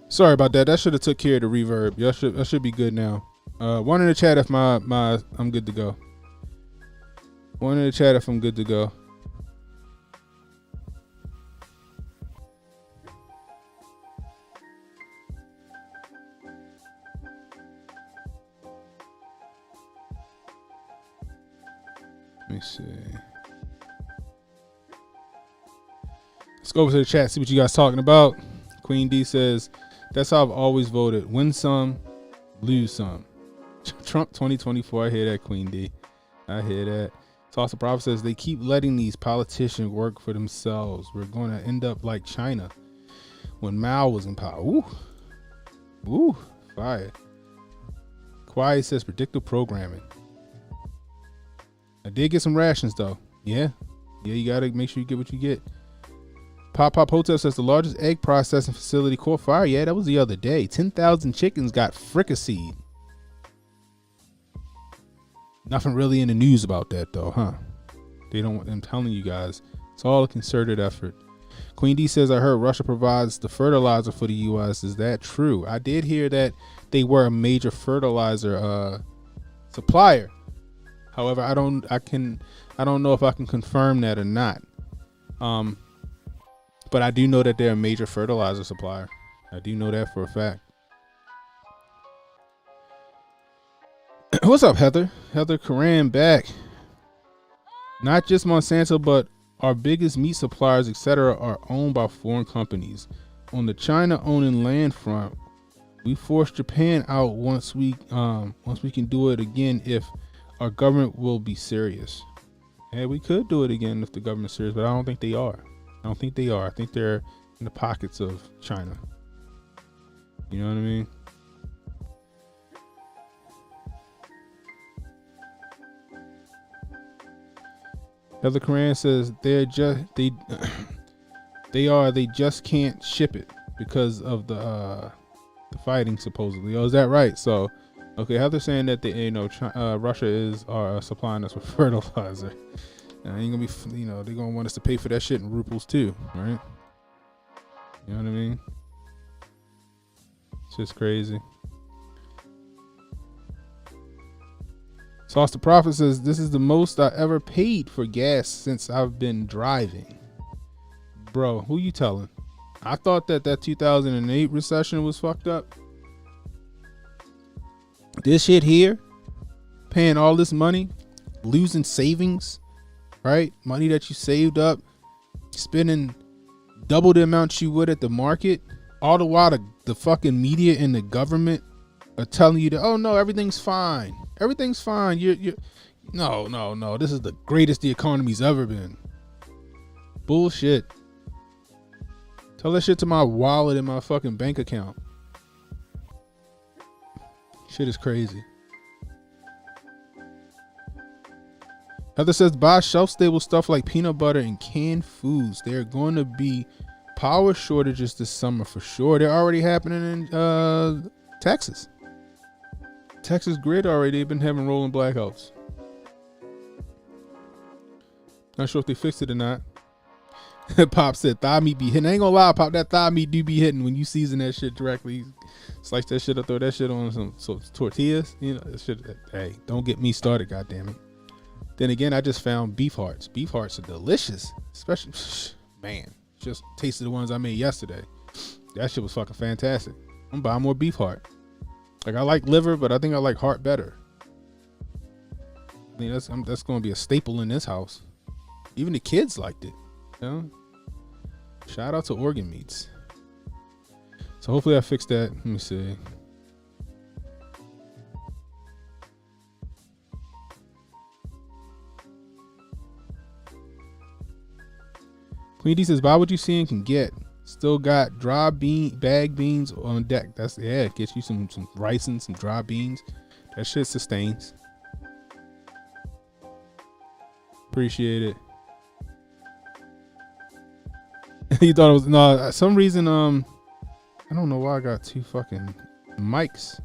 Sorry about that. That should have took care of the reverb. That should be good now. One in the chat if my I'm good to go. One in the chat if I'm good to go. Let me see. Let's go over to the chat, see what you guys talking about. Queen D says, that's how I've always voted. Win some, lose some. Trump 2024. I hear that, Queen D. I hear that. Toss the Prophet says, they keep letting these politicians work for themselves. We're going to end up like China when Mao was in power. Ooh. Ooh. Fire. Quiet says, predictive programming. I did get some rations, though. Yeah. Yeah, you got to make sure you get what you get. Pop Hotep says the largest egg processing facility caught fire. Yeah, that was the other day. 10,000 chickens got fricasseed. Nothing really in the news about that though, huh? They don't. I'm telling you guys, it's all a concerted effort. Queen D says I heard Russia provides the fertilizer for the U.S. Is that true? I did hear that they were a major fertilizer supplier. However, I don't know if I can confirm that or not. But I do know that they're a major fertilizer supplier. I do know that for a fact. What's up, Heather? Heather Karan back. Not just Monsanto, but our biggest meat suppliers, etc., are owned by foreign companies. On the China owning land front, we forced Japan out once we can do it again if our government will be serious. Yeah, we could do it again if the government's serious, but I don't think they are. I think they're in the pockets of China. You know what I mean? Heather Coran says they just can't ship it because of the fighting supposedly. Oh, is that right? So, okay, Heather's saying that Russia is supplying us with fertilizer. Now, ain't gonna be, they're gonna want us to pay for that shit in rubles too, right? You know what I mean? It's just crazy. Sauce the Prophet says, this is the most I ever paid for gas since I've been driving. Bro, who you telling? I thought that 2008 recession was fucked up. This shit here, paying all this money losing savings, right? Money that you saved up, spending double the amount you would at the market, all the while the fucking media and the government are telling you that, oh no, everything's fine. Everything's fine. No. This is the greatest the economy's ever been. Bullshit. Tell that shit to my wallet and my fucking bank account. Shit is crazy. Heather says buy shelf-stable stuff like peanut butter and canned foods. There are going to be power shortages this summer for sure. They're already happening in Texas. Texas grid already. They've been having rolling blackouts. Not sure if they fixed it or not. Pop said thigh meat be hitting. I ain't gonna lie, Pop, that thigh meat do be hitting when you season that shit directly. Slice that shit up, throw that shit on some tortillas. You know, that shit. Hey, don't get me started, goddammit. Then again, I just found beef hearts. Beef hearts are delicious. Especially, man, just tasted the ones I made yesterday. That shit was fucking fantastic. I'm buying more beef heart. Like, I like liver, but I think I like heart better. I think that's going to be a staple in this house. Even the kids liked it. You know? Shout out to organ meats. So hopefully I fixed that. Let me see. Queen D says, buy what you see and can get. Still got bag beans on deck. That's, yeah, get you some rice and some dry beans. That shit sustains. Appreciate it. You thought it was, no, some reason, I don't know why I got two fucking mics.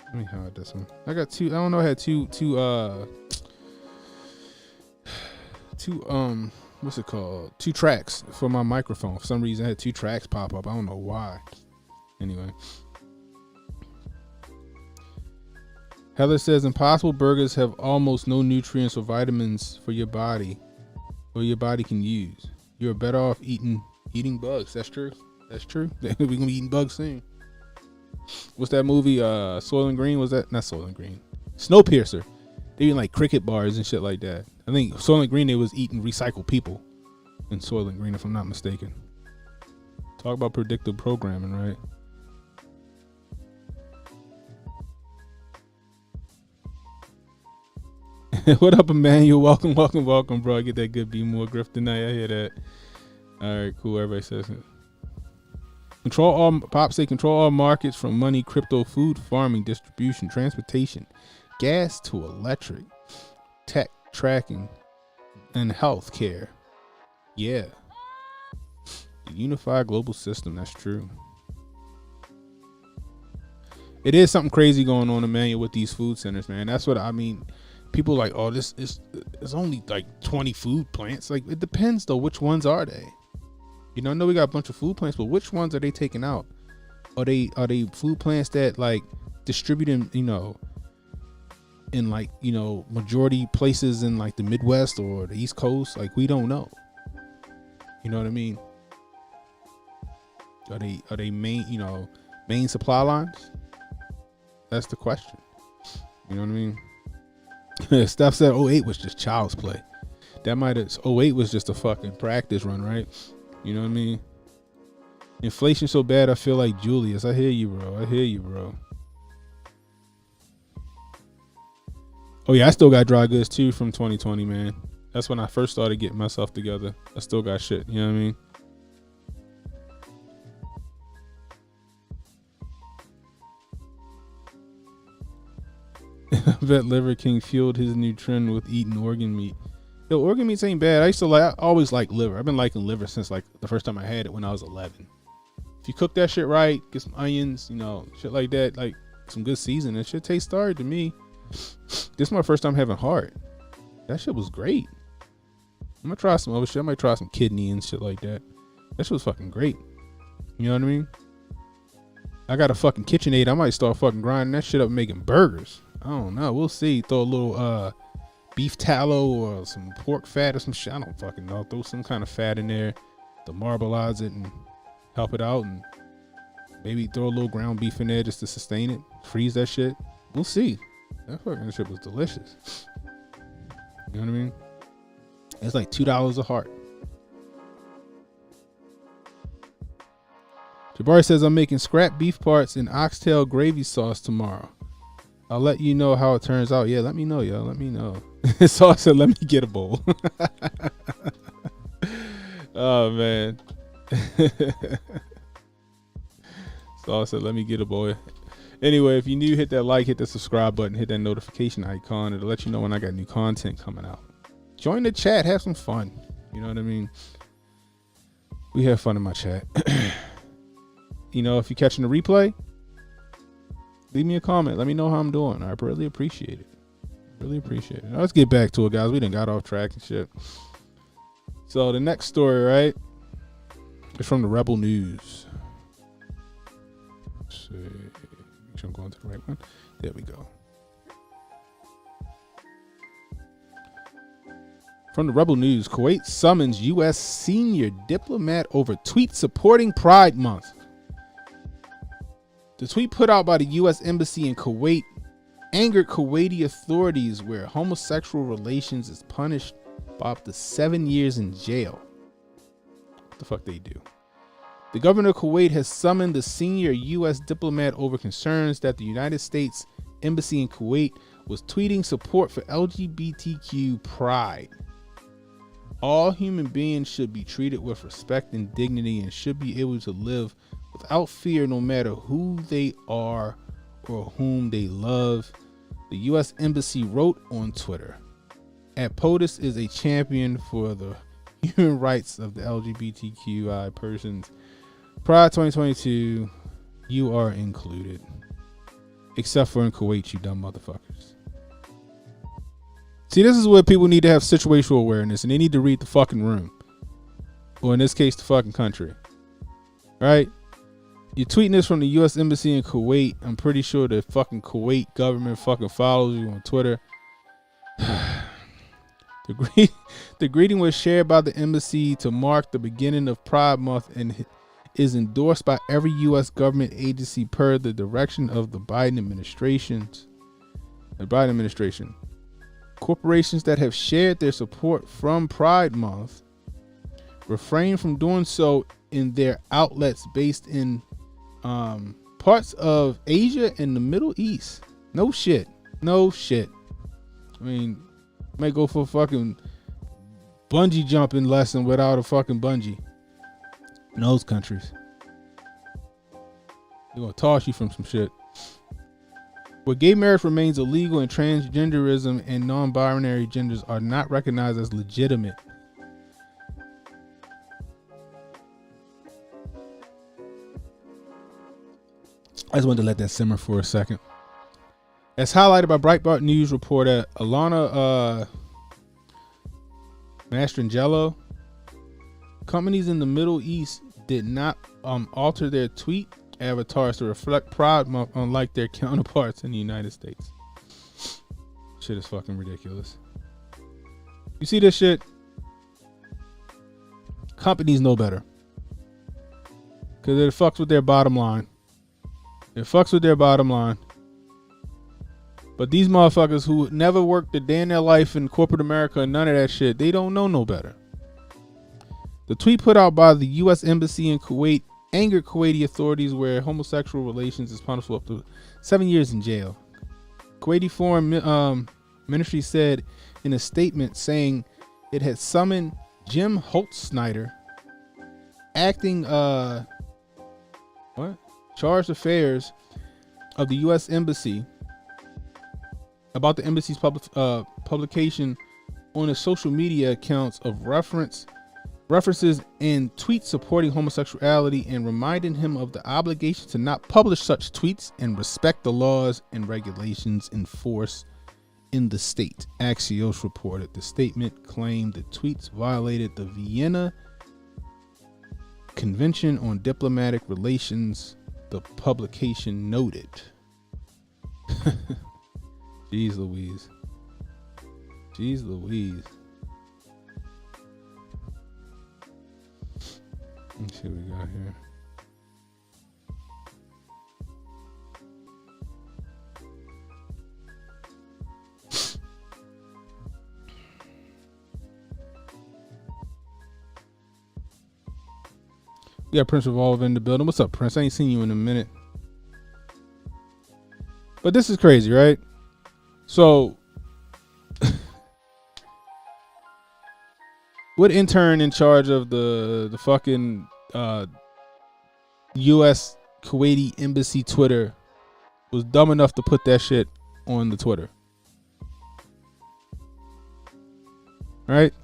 Let me hide this one. I got two, I don't know, I had two what's it called? Two tracks for my microphone. For some reason, I had two tracks pop up. I don't know why. Anyway. Heather says, Impossible Burgers have almost no nutrients or vitamins for your body, or your body can use. You're better off eating bugs. That's true. That's true. We're going to be eating bugs soon. What's that movie? Soylent Green? Was that? Not Soylent Green. Snowpiercer. They eating like cricket bars and shit like that. I think Soylent Green, they was eating recycled people in Soylent Green, if I'm not mistaken. Talk about predictive programming, right? What up, Emmanuel? Welcome, bro. I get that good Be More grift tonight. I hear that. All right, cool. Everybody says it. Pop say control all markets from money, crypto, food, farming, distribution, transportation, gas to electric, tech, tracking, and healthcare. Yeah. The unified global system. That's true. It is something crazy going on, Emmanuel, with these food centers, man. That's what I mean. People are like, oh, this is, it's only like 20 food plants. Like, it depends though. Which ones are they? You know, I know we got a bunch of food plants, but which ones are they taking out? Are they food plants that like distributing, you know, in like, you know, majority places in like the Midwest or the East Coast? Like, we don't know. You know what I mean? Are they main supply lines? That's the question. You know what I mean? Steph said 08 was just child's play. That might have 08 was just a fucking practice run, right? You know what I mean? Inflation so bad I feel like Julius. I hear you, bro. Oh yeah, I still got dry goods too from 2020, man. That's when I first started getting myself together. I still got shit, you know what I mean? I bet Liver King fueled his new trend with eating organ meat. Yo, organ meats ain't bad. I always like liver. I've been liking liver since like the first time I had it when I was 11. If you cook that shit right, get some onions, you know, shit like that, like some good seasoning, that shit tastes starry to me. This is my first time having heart. That shit was great. I'm gonna try some other shit. I might try some kidney and shit like that. That shit was fucking great. You know what I mean? I got a fucking KitchenAid. I might start fucking grinding that shit up and making burgers. I don't know. We'll see. Throw a little beef tallow or some pork fat or some shit. I don't fucking know. Throw some kind of fat in there to marbleize it and help it out, and maybe throw a little ground beef in there just to sustain it. Freeze that shit. We'll see. That fucking shit was delicious. You know what I mean? It's like $2 a heart. Jabari says, I'm making scrap beef parts and oxtail gravy sauce tomorrow. I'll let you know how it turns out. Yeah, let me know, yo. Let me know. Sauce said, let me get a bowl. Oh, man. Sauce said, let me get a bowl. Anyway, if you're new, hit that like, hit the subscribe button, hit that notification icon. It'll let you know when I got new content coming out. Join the chat. Have some fun. You know what I mean? We have fun in my chat. You know, if you're catching the replay, leave me a comment. Let me know how I'm doing. I really appreciate it. Really appreciate it. Now, let's get back to it, guys. We done got off track and shit. So the next story, right, is from the Rebel News. Let's see. Make sure I'm going to the right one. There we go. From the Rebel News, Kuwait summons U.S. senior diplomat over tweet supporting Pride Month. The tweet put out by the U.S. Embassy in Kuwait angered Kuwaiti authorities, where homosexual relations is punished by up to 7 years in jail. What the fuck they do? The governor of Kuwait has summoned the senior U.S. diplomat over concerns that the United States Embassy in Kuwait was tweeting support for LGBTQ pride. All human beings should be treated with respect and dignity and should be able to live without fear, no matter who they are or whom they love, the U.S. Embassy wrote on Twitter. At POTUS is a champion for the human rights of the LGBTQI persons. Pride 2022, you are included. Except for in Kuwait, you dumb motherfuckers. See, this is where people need to have situational awareness, and they need to read the fucking room. Or in this case, the fucking country. Right? You're tweeting this from the U.S. Embassy in Kuwait. I'm pretty sure the fucking Kuwait government fucking follows you on Twitter. The greeting was shared by the embassy to mark the beginning of Pride Month and is endorsed by every U.S. government agency per the direction of the Biden administration. Corporations that have shared their support from Pride Month refrain from doing so in their outlets based in parts of Asia and the Middle East. No shit. I mean, might go for a fucking bungee jumping lesson without a fucking bungee. In those countries, they're gonna toss you from some shit. Where gay marriage remains illegal and transgenderism and non-binary genders are not recognized as legitimate. I just wanted to let that simmer for a second. As highlighted by Breitbart News reporter Alana Mastrangelo, companies in the Middle East did not alter their tweet avatars to reflect Pride Month, unlike their counterparts in the United States. Shit is fucking ridiculous. You see this shit? Companies know better. Because it fucks with their bottom line. But these motherfuckers who never worked a day in their life in corporate America and none of that shit, they don't know no better. The tweet put out by the U.S. Embassy in Kuwait angered Kuwaiti authorities, where homosexual relations is punishable up to 7 years in jail. Kuwaiti Foreign Ministry said in a statement saying it had summoned Jim Holtzsnyder, acting charged affairs of the U.S. Embassy, about the embassy's publication on its social media accounts of references and tweets supporting homosexuality, and reminding him of the obligation to not publish such tweets and respect the laws and regulations in force in the state. Axios reported. The statement claimed the tweets violated the Vienna Convention on Diplomatic Relations, the publication noted. Jeez Louise. Let's see what we got here. We got Prince Revolver in the building. What's up, Prince? I ain't seen you in a minute. But this is crazy, right? So, what intern in charge of the fucking U.S. Kuwaiti embassy Twitter was dumb enough to put that shit on the Twitter? Right?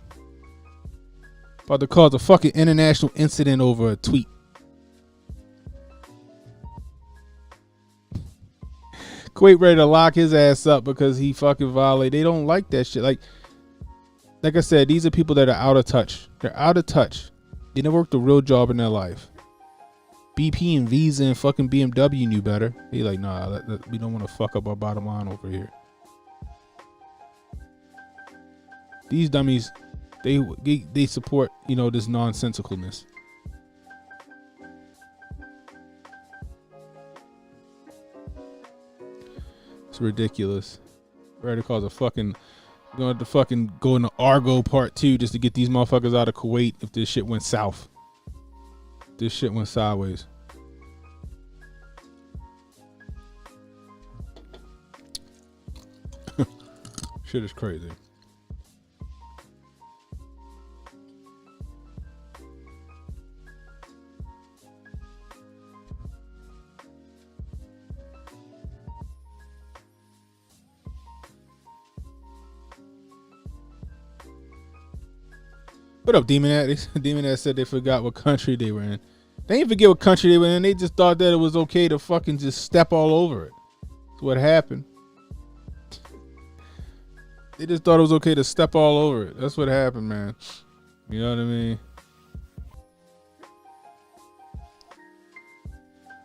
About to cause a fucking international incident over a tweet. Kuwait ready to lock his ass up because he fucking violated. They don't like that shit. Like I said, these are people that are out of touch. They're out of touch. They never worked a real job in their life. BP and Visa and fucking BMW knew better. They like, nah, we don't want to fuck up our bottom line over here. These dummies, they support, this nonsensicalness. It's ridiculous. Ready to cause a fucking, going to fucking go into Argo Part 2 just to get these motherfuckers out of Kuwait if this shit went south. This shit went sideways. Shit is crazy. What up, Demon Ad? Demon Ad said they forgot what country they were in. They didn't forget what country they were in. They just thought that it was okay to fucking just step all over it. That's what happened. They just thought it was okay to step all over it. That's what happened, man. You know what I mean?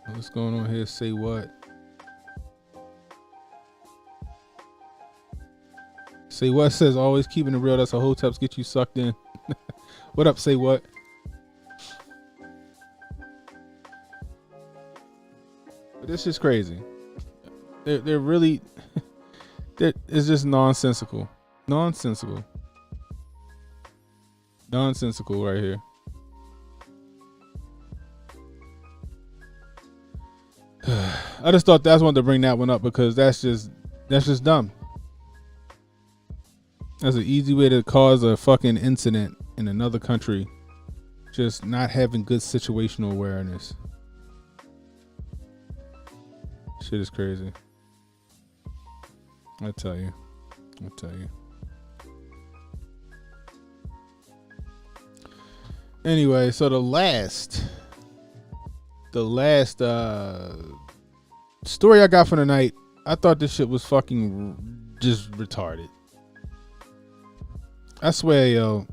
What's going on here? Say what? Say what says always keeping it real. That's how Hoteps get you sucked in. What up? Say what? But this is crazy. They're really. It's just nonsensical. Nonsensical right here. I just thought that's one to bring that one up because that's just dumb. That's an easy way to cause a fucking incident in another country. Just not having good situational awareness. Shit is crazy. I tell you. Anyway, so the last story I got for the night, I thought this shit was fucking just retarded. I swear, yo.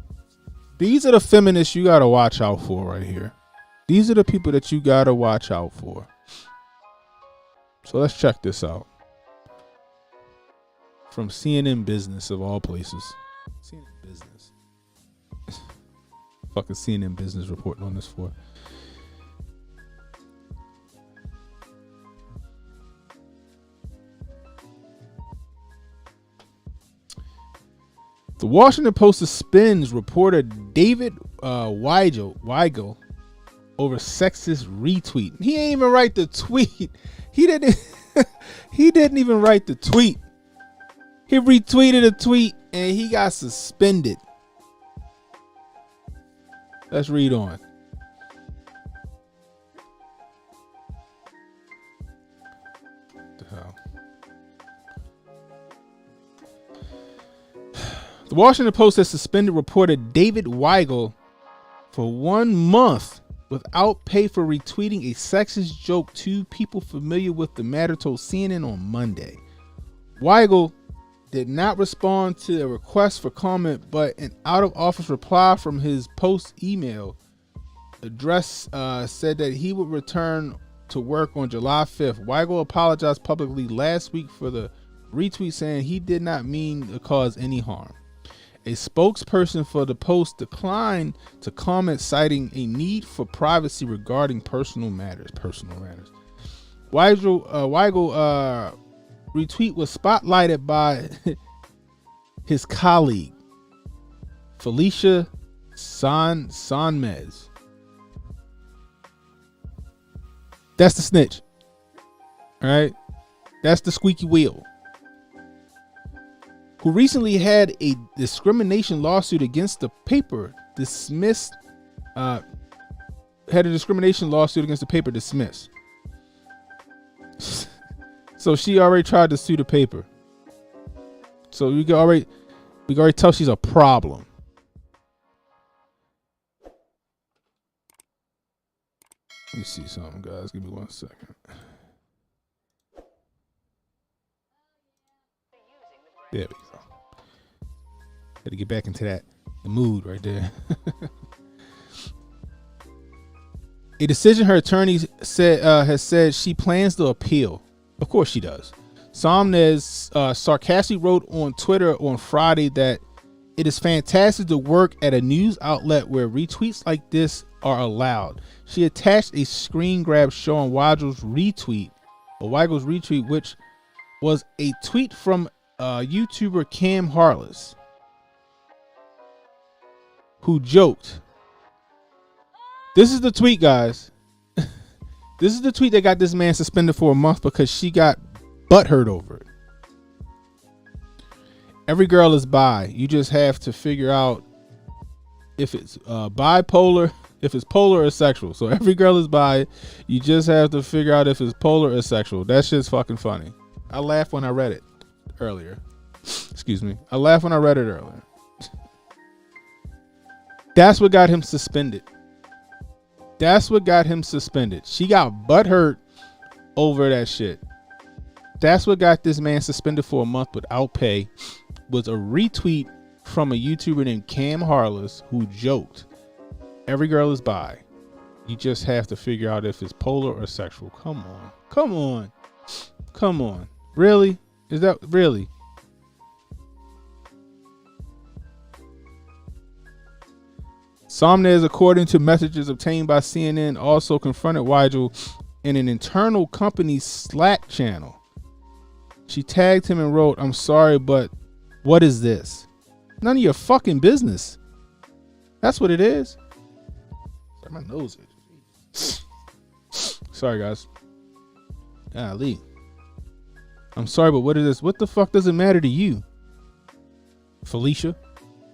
These are the feminists you gotta watch out for right here. These are the people that you gotta watch out for. So let's check this out. From CNN Business, of all places. CNN Business. Fucking CNN Business reporting on this for. The Washington Post suspends reporter David Weigel over sexist retweet. He ain't even write the tweet. He didn't even write the tweet. He retweeted a tweet and he got suspended. Let's read on. What the hell? The Washington Post has suspended reporter David Weigel for 1 month without pay for retweeting a sexist joke. Two people familiar with the matter told CNN on Monday. Weigel did not respond to a request for comment, but an out-of-office reply from his Post email address said that he would return to work on July 5th. Weigel apologized publicly last week for the retweet, saying he did not mean to cause any harm. A spokesperson for the Post declined to comment, citing a need for privacy regarding personal matters. Weigel retweet was spotlighted by his colleague Felicia Sanmez. That's the snitch. All right. That's the squeaky wheel. Who recently had a discrimination lawsuit against the paper dismissed. Had a discrimination lawsuit against the paper dismissed. So she already tried to sue the paper. So we can already tell she's a problem. Let me see something, guys. Give me 1 second. There we go. Got to get back into the mood right there. A decision her attorney has said she plans to appeal. Of course she does. Somnes sarcastically wrote on Twitter on Friday that it is fantastic to work at a news outlet where retweets like this are allowed. She attached a screen grab showing Weigel's retweet, which was a tweet from YouTuber Cam Harless, who joked. This is the tweet, guys. This is the tweet that got this man suspended for a month because she got butthurt over it. Every girl is bi. You just have to figure out if it's bipolar, if it's polar or sexual. So every girl is bi. You just have to figure out if it's polar or sexual. That shit's fucking funny. I laughed when I read it earlier. Excuse me. I laughed when I read it earlier. That's what got him suspended. That's what got him suspended. She got butthurt over that shit. That's what got this man suspended for a month without pay. Was a retweet from a YouTuber named Cam Harless who joked, every girl is bi. You just have to figure out if it's polar or sexual. Come on. Come on. Come on. Really? Is that really? Somnes, according to messages obtained by CNN, also confronted Weigel in an internal company Slack channel. She tagged him and wrote, "I'm sorry, but what is this? None of your fucking business." That's what it is. My nose is. Sorry, guys. Golly. I'm sorry, but what is this? What the fuck does it matter to you, Felicia?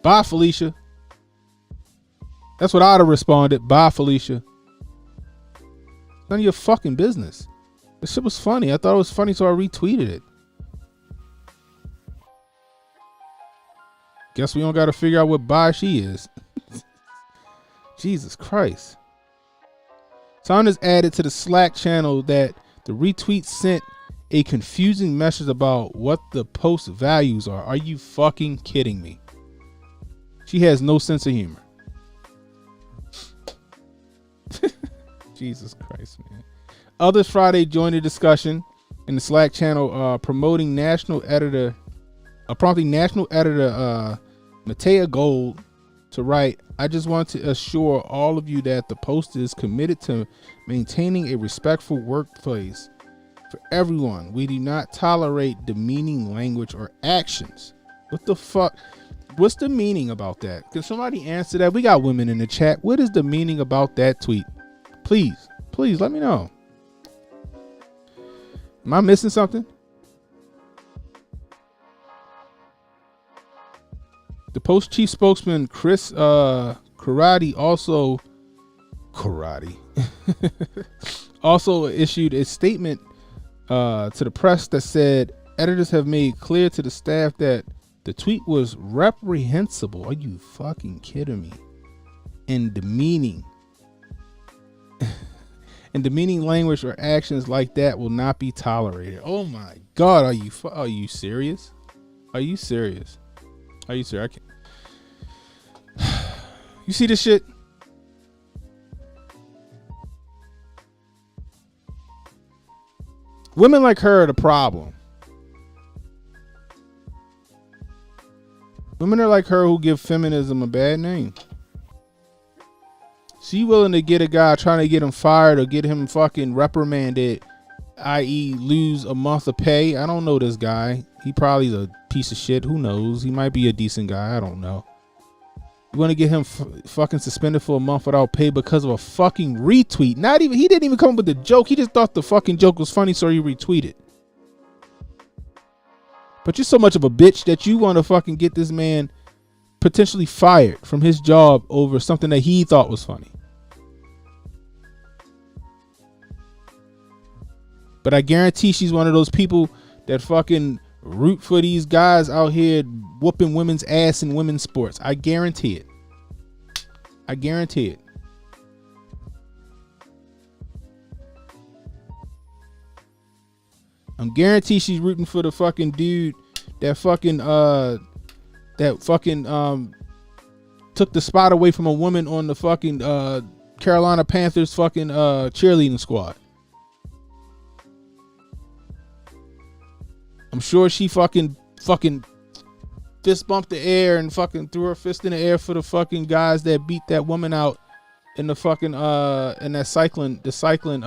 Bye, Felicia. That's what I'd have responded. Bye, Felicia. None of your fucking business. This shit was funny. I thought it was funny, so I retweeted it. Guess we don't got to figure out what bye she is. Jesus Christ. Saunders added to the Slack channel that the retweet sent a confusing message about what the post values are. Are you fucking kidding me? She has no sense of humor. Jesus Christ, man. Others Friday joined the discussion in the Slack channel, prompting national editor Matea Gold to write, "I just want to assure all of you that the Post is committed to maintaining a respectful workplace for everyone. We do not tolerate demeaning language or actions." What the fuck? What's the meaning about that? Can somebody answer that? We got women in the chat. What is the meaning about that tweet? Please let me know. Am I missing something? The Post chief spokesman Chris Karate also issued a statement to the press that said editors have made clear to the staff that the tweet was reprehensible. Are you fucking kidding me? And demeaning. And demeaning language or actions like that will not be tolerated. Oh my God, are you serious? Are you serious? Are you serious? I can't. You see this shit? Women like her are the problem. Women are like her who give feminism a bad name. She willing to get a guy trying to get him fired or get him fucking reprimanded, i.e. lose a month of pay. I don't know this guy. He probably is a piece of shit. Who knows? He might be a decent guy. I don't know. You want to get him fucking suspended for a month without pay because of a fucking retweet. He didn't even come up with the joke. He just thought the fucking joke was funny, so he retweeted. But you're so much of a bitch that you want to fucking get this man potentially fired from his job over something that he thought was funny. But I guarantee she's one of those people that fucking root for these guys out here whooping women's ass in women's sports. I guarantee it. I guarantee it. I'm guarantee she's rooting for the fucking dude that fucking took the spot away from a woman on the fucking Carolina Panthers fucking cheerleading squad. I'm sure she fucking fist bumped the air and fucking threw her fist in the air for the fucking guys that beat that woman out in the fucking in that cycling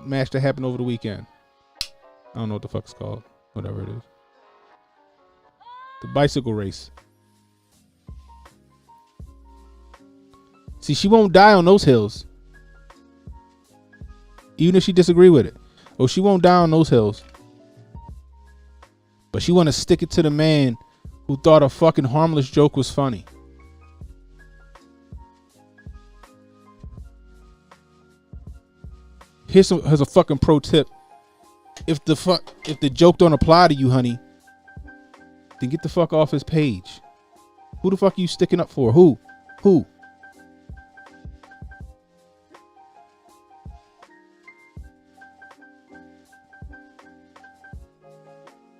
match that happened over the weekend. I don't know what the fuck it's called. Whatever it is. The bicycle race. See, she won't die on those hills. Even if she disagree with it. Oh, she won't die on those hills. But she want to stick it to the man who thought a fucking harmless joke was funny. Here's a fucking pro tip. If the joke don't apply to you, honey, then get the fuck off his page. Who the fuck are you sticking up for? Who?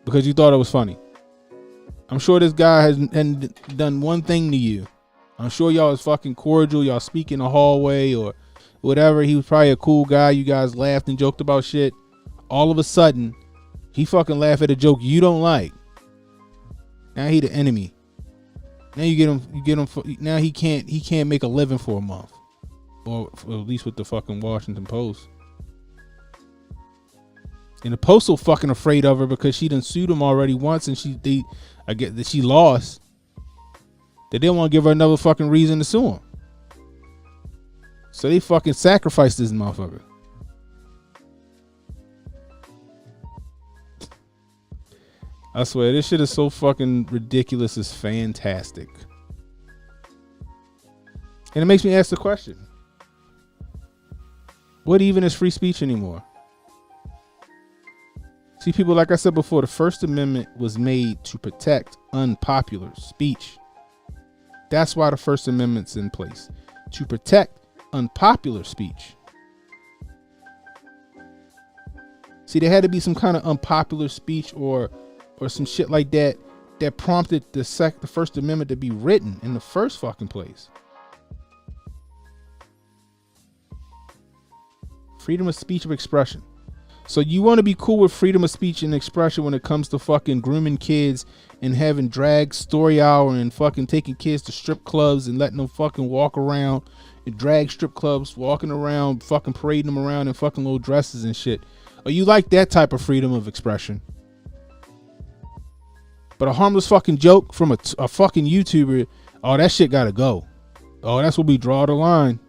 Because you thought it was funny. I'm sure this guy hadn't done one thing to you. I'm sure y'all was fucking cordial. Y'all speak in the hallway or whatever. He was probably a cool guy. You guys laughed and joked about shit. All of a sudden, he fucking laughed at a joke you don't like. Now he the enemy. Now you get him. Now he can't make a living for a month, or at least with the fucking Washington Post. And the Post so fucking afraid of her because she done sued him already once, and I get that she lost. They didn't want to give her another fucking reason to sue him, so they fucking sacrificed this motherfucker. I swear, this shit is so fucking ridiculous. It's fantastic. And it makes me ask the question, what even is free speech anymore? See, people, like I said before, the First Amendment was made to protect unpopular speech. That's why the First Amendment's in place, to protect unpopular speech. See, there had to be some kind of unpopular speech or some shit like that that prompted the First Amendment to be written in the first fucking place. Freedom of speech of expression. So you want to be cool with freedom of speech and expression when it comes to fucking grooming kids and having drag story hour and fucking taking kids to strip clubs and letting them fucking walk around in drag strip clubs, walking around, fucking parading them around in fucking little dresses and shit. Or you like that type of freedom of expression? But a harmless fucking joke from a fucking YouTuber, oh, that shit gotta go. Oh, that's where we draw the line.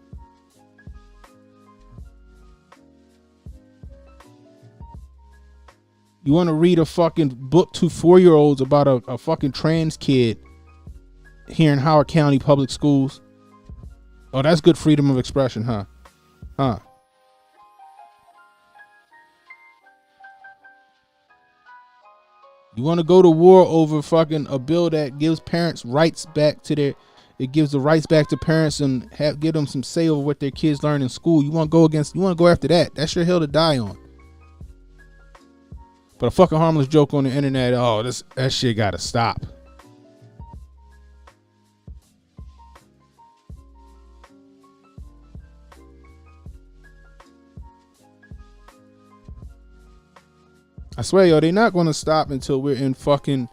You want to read a fucking book to 4-year-olds about a fucking trans kid here in Howard County Public Schools? Oh, that's good freedom of expression, huh? You want to go to war over fucking a bill that gives parents rights back to it gives the rights back to parents and give them some say over what their kids learn in school. You want to go after that. That's your hill to die on. But a fucking harmless joke on the internet, oh, that shit gotta stop. I swear, yo, they're not gonna stop until we're in fucking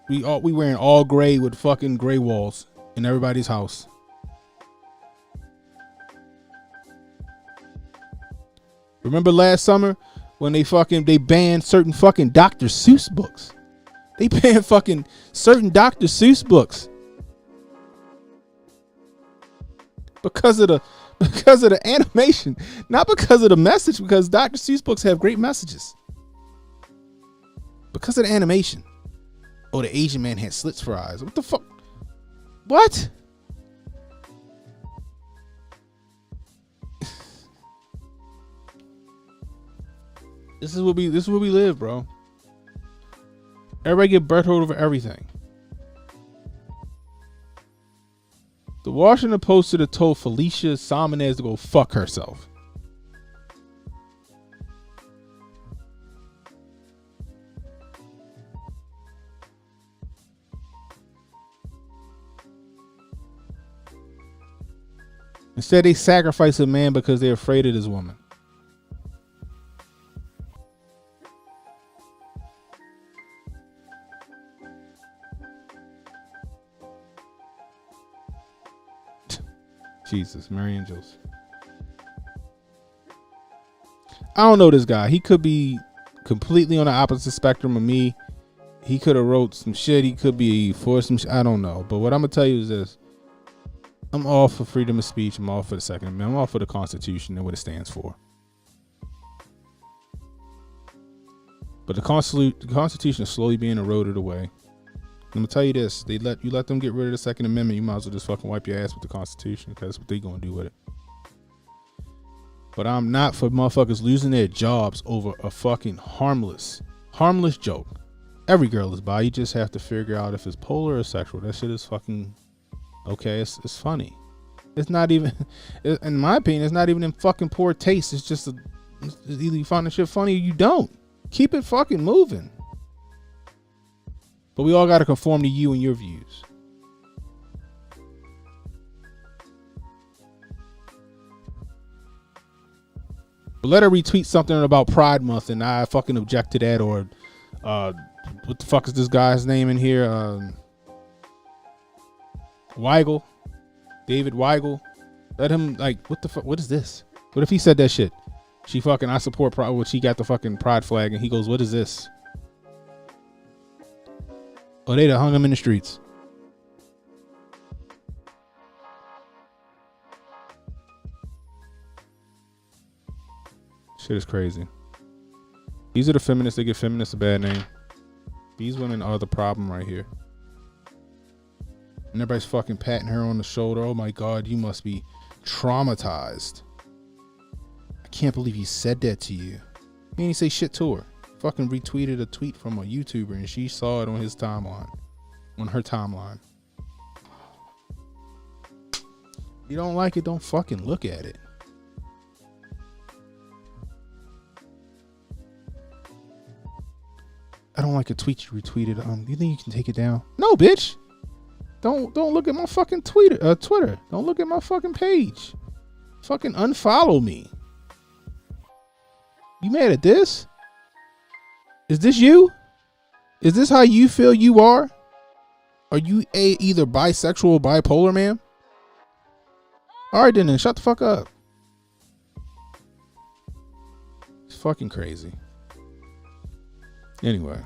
we wearing all gray with fucking gray walls in everybody's house. Remember last summer when they banned certain fucking Dr. Seuss books? They banned fucking certain Dr. Seuss books because of the animation, not because of the message. Because Dr. Seuss books have great messages. Because of the animation. Oh, the Asian man had slits for eyes. What the fuck? What? This is what we live, bro. Everybody get butthurt over everything. The Washington Post should have told Felicia Salmonez to go fuck herself. Instead, they sacrifice a man because they're afraid of this woman. Jesus, Mary Angels. I don't know this guy. He could be completely on the opposite spectrum of me. He could have wrote some shit. He could be for some shit. I don't know. But what I'm going to tell you is this. I'm all for freedom of speech. I'm all for the Second Amendment. I'm all for the Constitution and what it stands for. But the Constitution is slowly being eroded away. I'm gonna tell you this: you let them get rid of the Second Amendment, you might as well just fucking wipe your ass with the Constitution, because that's what they gonna do with it. But I'm not for motherfuckers losing their jobs over a fucking harmless joke. Every girl is bi. You just have to figure out if it's polar or sexual. That shit is fucking okay. It's funny. It's not even, in my opinion, it's not even in fucking poor taste. It's just it's either you find the shit funny or you don't. Keep it fucking moving. But we all got to conform to you and your views. But let her retweet something about Pride Month and I fucking object to that, or what the fuck is this guy's name in here? Weigel. David Weigel. Let him, like, what the fuck? What is this? What if he said that shit? She fucking, I support Pride. Well, she got the fucking Pride flag and he goes, what is this? Oh, they done hung him in the streets. Shit is crazy. These are the feminists. They give feminists a bad name. These women are the problem right here. And everybody's fucking patting her on the shoulder. Oh my God, you must be traumatized. I can't believe he said that to you. He didn't say shit to her. Fucking retweeted a tweet from a YouTuber and she saw it on his timeline. On her timeline. You don't like it, don't fucking look at it. I don't like a tweet you retweeted. Do you think you can take it down? No, bitch. Don't look at my fucking Twitter. Don't look at my fucking page. Fucking unfollow me. You mad at this? Is this you? Is this how you feel you are? Are you either bisexual or bipolar, man? All right, then shut the fuck up. It's fucking crazy. Anyway.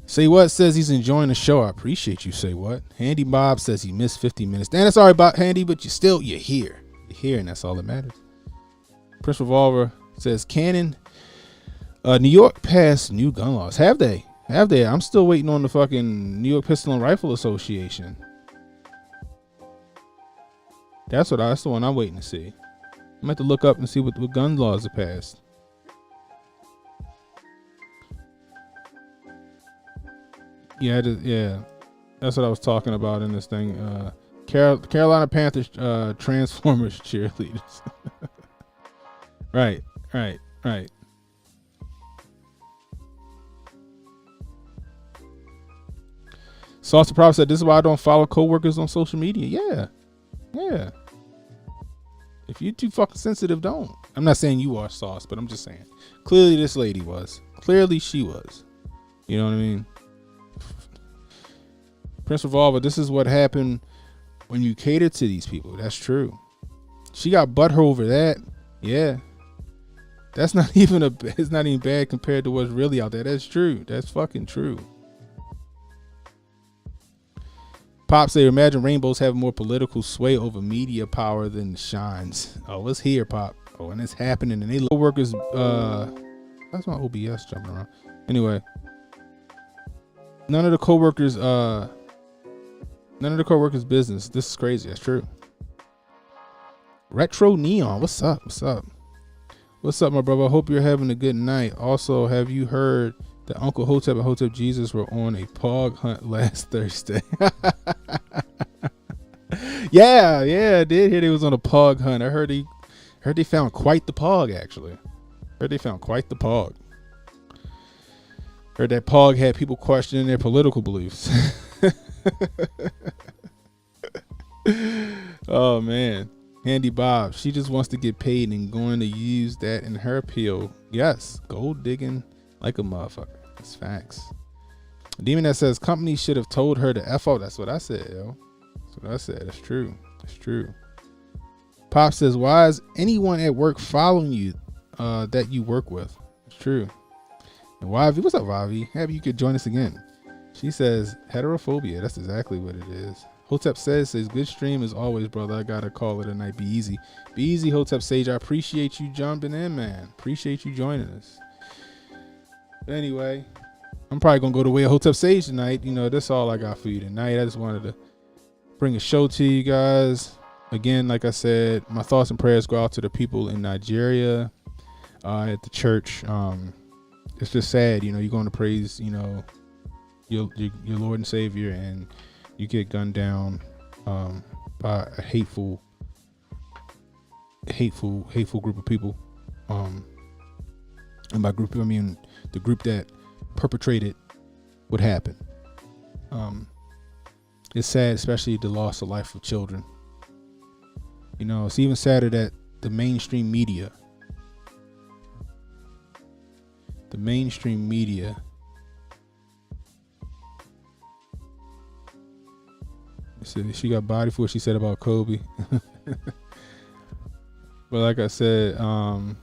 Say What says he's enjoying the show. I appreciate you, Say What. Handy Bob says he missed 50 minutes. Dan, it's all right about Handy, but you're here. You're here, and that's all that matters. Prince Revolver says Cannon, New York passed new gun laws. Have they? I'm still waiting on the fucking New York Pistol and Rifle Association. That's the one I'm waiting to see. I'm going to have to look up and see what gun laws are passed. Yeah, that's what I was talking about in this thing. Carolina Panthers Transformers cheerleaders. Right. Sauce the Prophet said, this is why I don't follow coworkers on social media. Yeah. If you're too fucking sensitive, don't. I'm not saying you are, Sauce, but I'm just saying. Clearly this lady was. Clearly she was. You know what I mean? Prince Revolver, this is what happened when you cater to these people. That's true. She got butthurt over that. Yeah. It's not even bad compared to what's really out there. That's true. That's fucking true. Pop say, imagine rainbows have more political sway over media power than shines. Oh, it's here, Pop. Oh, and it's happening. And they workers. That's my OBS jumping around. Anyway, none of the co-workers business. This is crazy. That's true. Retro Neon, what's up? What's up? What's up, my brother? I hope you're having a good night. Also, have you heard that Uncle Hotep and Hotep Jesus were on a pog hunt last Thursday? yeah, I did hear they was on a pog hunt. I heard they found quite the pog, actually. Heard they found quite the pog. Heard that pog had people questioning their political beliefs. Oh man. Handy Bob, she just wants to get paid and going to use that in her appeal. Yes, gold digging like a motherfucker. That's facts. Demon that says companies should have told her to F out. That's what I said, yo. That's what I said. That's true. That's true. Pop says, why is anyone at work following you that you work with? It's true. And Wavi, what's up, Wavi? Happy you could join us again. She says, heterophobia. That's exactly what it is. Hotep says, good stream as always, brother. I gotta call it a night. Be easy. Be easy, Hotep Sage. I appreciate you jumping in, man. Appreciate you joining us. But anyway, I'm probably gonna go the way of Hotep Sage tonight. You know, that's all I got for you tonight. I just wanted to bring a show to you guys. Again, like I said, my thoughts and prayers go out to the people in Nigeria, at the church. It's just sad, you know, you're going to praise, you know, your Lord and Savior, and you get gunned down by a hateful group of people. And by group, I mean the group that perpetrated what happened. It's sad, especially the loss of life of children. You know, it's even sadder that the mainstream media she got body for what she said about Kobe. But like I said, oh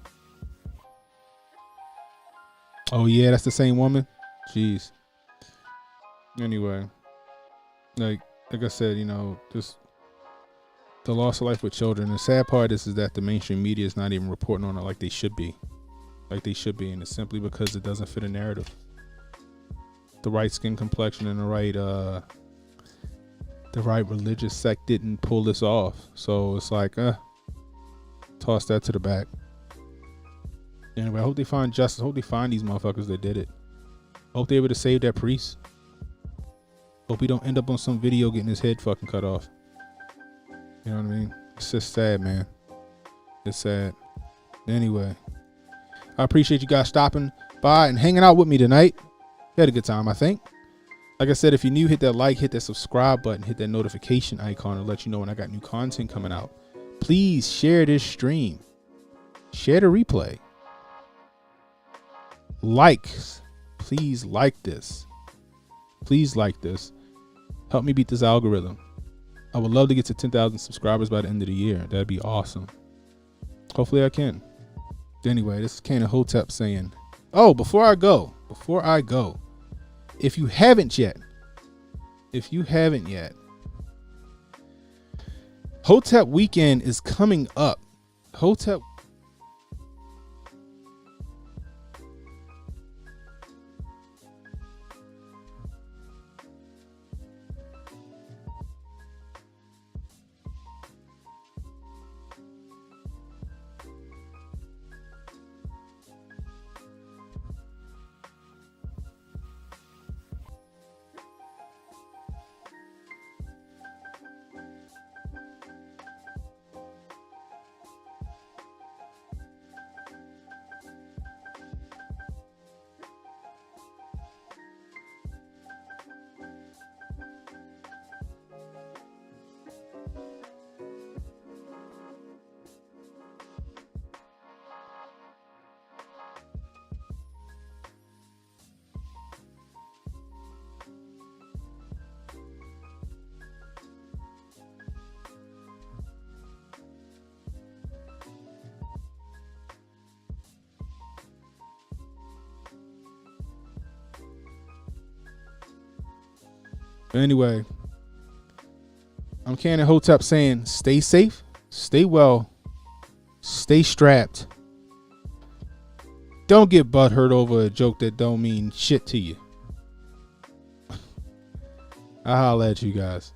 yeah, that's the same woman. Jeez. Anyway, like I said, you know, just the loss of life with children. The sad part is that the mainstream media is not even reporting on it like they should be. And it's simply because it doesn't fit a narrative. The right skin complexion and the right religious sect didn't pull this off. So it's like, toss that to the back. Anyway, I hope they find justice. I hope they find these motherfuckers that did it. I hope they're able to save that priest. Hope he don't end up on some video getting his head fucking cut off. You know what I mean? It's just sad, man. It's sad. Anyway, I appreciate you guys stopping by and hanging out with me tonight. You had a good time, I think. Like I said, if you're new, hit that like, hit that subscribe button, hit that notification icon to let you know when I got new content coming out. Please share this stream. Share the replay. Likes. Please like this. Please like this. Help me beat this algorithm. I would love to get to 10,000 subscribers by the end of the year. That'd be awesome. Hopefully I can. Anyway, this is Canon Hotep saying, oh, before I go, if you haven't yet, Hotep weekend is coming up. Hotep. Anyway, I'm Canon Hotep saying stay safe, stay well, stay strapped. Don't get butthurt over a joke that don't mean shit to you. I'll holler at you guys.